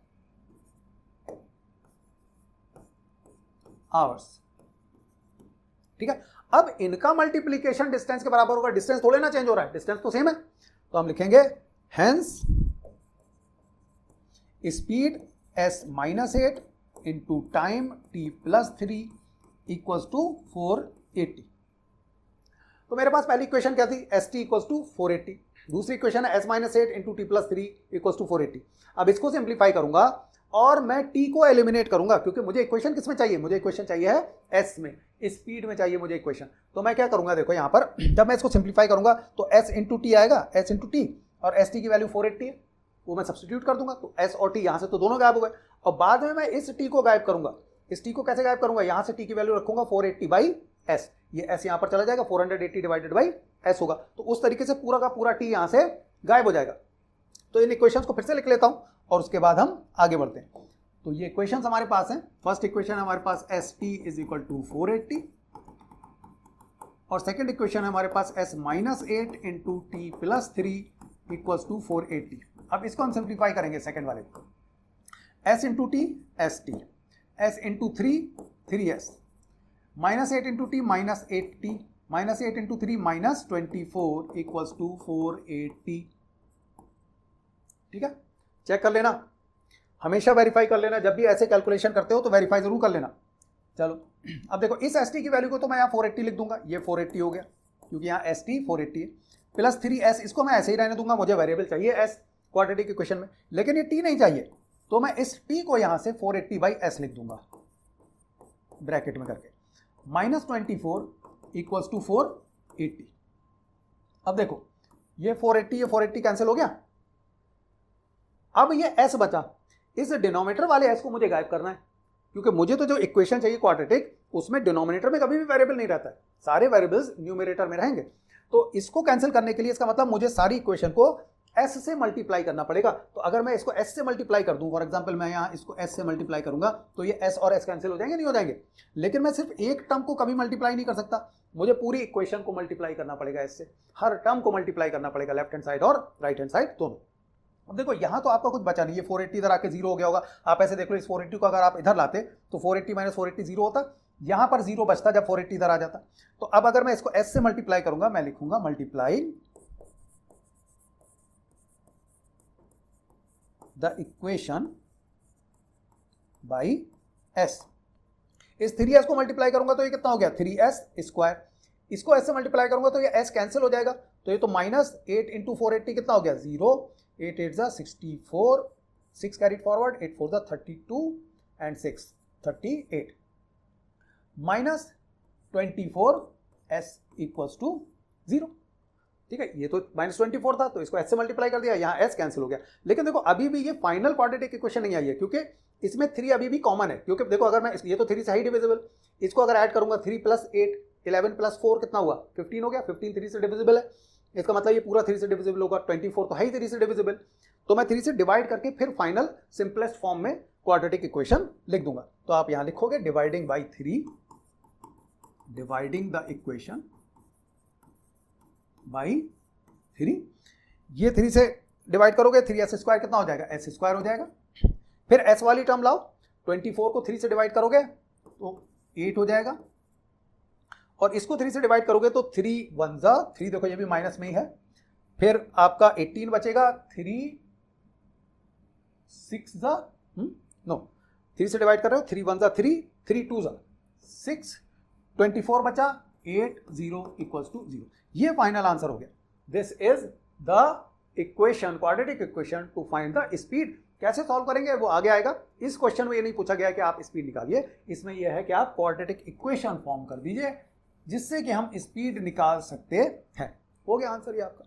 आवर्स, ठीक है। अब इनका मल्टीप्लीकेशन डिस्टेंस के बराबर होगा, डिस्टेंस थोड़े ना चेंज हो रहा है, डिस्टेंस तो सेम है। तो हम लिखेंगे hence speed s minus 8 into time t plus 3 equals to 480। तो मेरे पास पहली इक्वेशन क्या थी, st इक्वल्स टू 480। दूसरी इक्वेशन है s minus 8 into T plus 3 equals to 480। अब इसको सिंप्लीफाई करूंगा और मैं t को एलिमिनेट करूंगा, क्योंकि मुझे इक्वेशन किस में चाहिए, मुझे इक्वेशन चाहिए है s में, स्पीड में चाहिए मुझे इक्वेशन। तो मैं क्या करूंगा, देखो यहां पर जब मैं इसको सिंप्लीफाई करूंगा तो s इंटू टी आएगा, s इंटू टी, और st की वैल्यू 480 है, वो मैं सब्स्टिट्यूट कर दूंगा। तो s और t यहां से तो दोनों गायब हो गए, और बाद में मैं इस t को गायब करूंगा। इस t को कैसे गायब करूंगा, यहां से t की वैल्यू रखूंगा 480 बाई s, ये s यहां पर चला जाएगा, 480 डिवाइडेड बाई s होगा। तो उस तरीके से पूरा का पूरा t यहां से गायब हो जाएगा। तो इन इक्वेशंस को फिर से लिख लेता हूं और उसके बाद हम आगे बढ़ते हैं। तो ये इक्वेशंस हमारे पास हैं। फर्स्ट इक्वेशन हमारे पास st इज इक्वल टू 480, और सेकेंड इक्वेशन है हमारे पास s minus 8 into T plus 3 equals to 480। अब इसको हम सिंप्लीफाई करेंगे सेकेंड वाले को, s into T S T, s into 3 minus 8 into T minus 8t, minus 8 into 3 minus 24 equals to 480। ठीक है, चेक कर लेना, हमेशा वेरीफाई कर लेना, जब भी ऐसे कैलकुलेशन करते हो तो वेरीफाई जरूर कर लेना। चलो अब देखो इस एस टी की वैल्यू को तो मैं यहाँ 480 लिख दूंगा, ये 480 हो गया क्योंकि यहाँ एस टी 480 है, प्लस 3s, इसको मैं ऐसे ही रहने दूंगा, मुझे वेरिएबल चाहिए s क्वाड्रेटिक इक्वेशन में, लेकिन ये t नहीं चाहिए। तो मैं इस t को यहां से 480/s लिख दूंगा ब्रैकेट में करके, -24 इक्वल्स टू 480। अब देखो ये 480 कैंसिल हो गया। अब ये s बचा, इस डिनोमिनेटर वाले s को मुझे गायब करना है, क्योंकि मुझे तो जो इक्वेशन चाहिए क्वाड्रेटिक, उसमें डिनोमिनेटर में कभी भी वेरिएबल नहीं रहता है, सारे वेरिएबल्स न्यूमरेटर में रहेंगे। तो इसको कैंसिल करने के लिए इसका मतलब मुझे सारी इक्वेशन को s से मल्टीप्लाई करना पड़ेगा। तो अगर मैं इसको s से मल्टीप्लाई कर दूं, फॉर एग्जांपल मैं यहाँ इसको s से मल्टीप्लाई करूंगा, तो ये s और s कैंसिल हो जाएंगे, नहीं हो जाएंगे? लेकिन मैं सिर्फ एक टर्म को कभी मल्टीप्लाई नहीं कर सकता, मुझे पूरी इक्वेशन को मल्टीप्लाई करना पड़ेगा, s से हर टर्म को मल्टीप्लाई करना पड़ेगा, लेफ्ट हैंड साइड और राइट हैंड साइड दोनों। अब देखो यहाँ तो आपका कुछ बचा नहीं, ये 480 इधर आके 0 हो गया होगा। आप ऐसे देख लो, इस 480 को अगर आप इधर लाते तो 480 - 480 0 होता, यहाँ पर 0 बचता जब 480 इधर आ जाता। तो अब अगर मैं इसको s से मल्टीप्लाई करूंगा, मैं लिखूंगा multiply the equation by s। इस 3s को मल्टीप्लाई करूंगा तो ये कितना हो गया, 3s²। इसको s से मल्टीप्लाई करूंगा तो ये s कैंसिल हो जाएगा, तो ये तो -8 × 480 कितना हो गया, 0। 8 8 = 64, 6 carried forward, 8 4 = 32 and 6 38, -24s equals to 0। ठीक है, ये तो -24 था, तो इसको s से मल्टीप्लाई कर दिया, यहाँ s कैंसिल हो गया। लेकिन देखो अभी भी ये फाइनल क्वाड्रेटिक इक्वेशन नहीं आई है, क्योंकि इसमें 3 अभी भी कॉमन है। क्योंकि देखो अगर मैं ये तो 3 से ही डिविजिबल, इसको अगर ऐड करूंगा 3 + 8 11 + 4 कितना हुआ, 15 हो गया। 15 3 से डिविजिबल है, इसका मतलब ये पूरा 3 से डिविजिबल होगा। 24 तो है ही 3 से डिविजिबल, तो मैं 3 से डिवाइड करके फिर फाइनल सिंपलेस्ट फॉर्म में क्वाड्रेटिक इक्वेशन लिख दूंगा। तो आप यहां लिखोगे dividing by 3, dividing the equation by 3। ये 3 से डिवाइड करोगे, 3s² कितना हो जाएगा, s² हो जाएगा। फिर s वाली टर्म लाओ, 24 को 3 से डिवाइड करोगे तो 8 हो जाएगा, और इसको 3 से डिवाइड करोगे तो 3 1 ज़ा 3, देखो ये भी माइनस में ही है। फिर आपका 18 बचेगा, 3 6 ज़ा नो 3 से डिवाइड कर रहे हो, 3 1 ज़ा 3, 3 2 ज़ा 6, 24 बचा, 8 0 इक्वल्स टू 0। ये फाइनल आंसर हो गया। This is the equation, quadratic equation two find the speed. कैसे सॉल्व करेंगे वो आगे आएगा। इस क्वेश्चन में ये नहीं पूछा गया कि आप स्पीड निकालिए, इसमें यह है कि आप क्वाड्रेटिक इक्वेशन फॉर्म कर दीजिए जिससे कि हम स्पीड निकाल सकते हैं। हो गया आंसर ये आपका।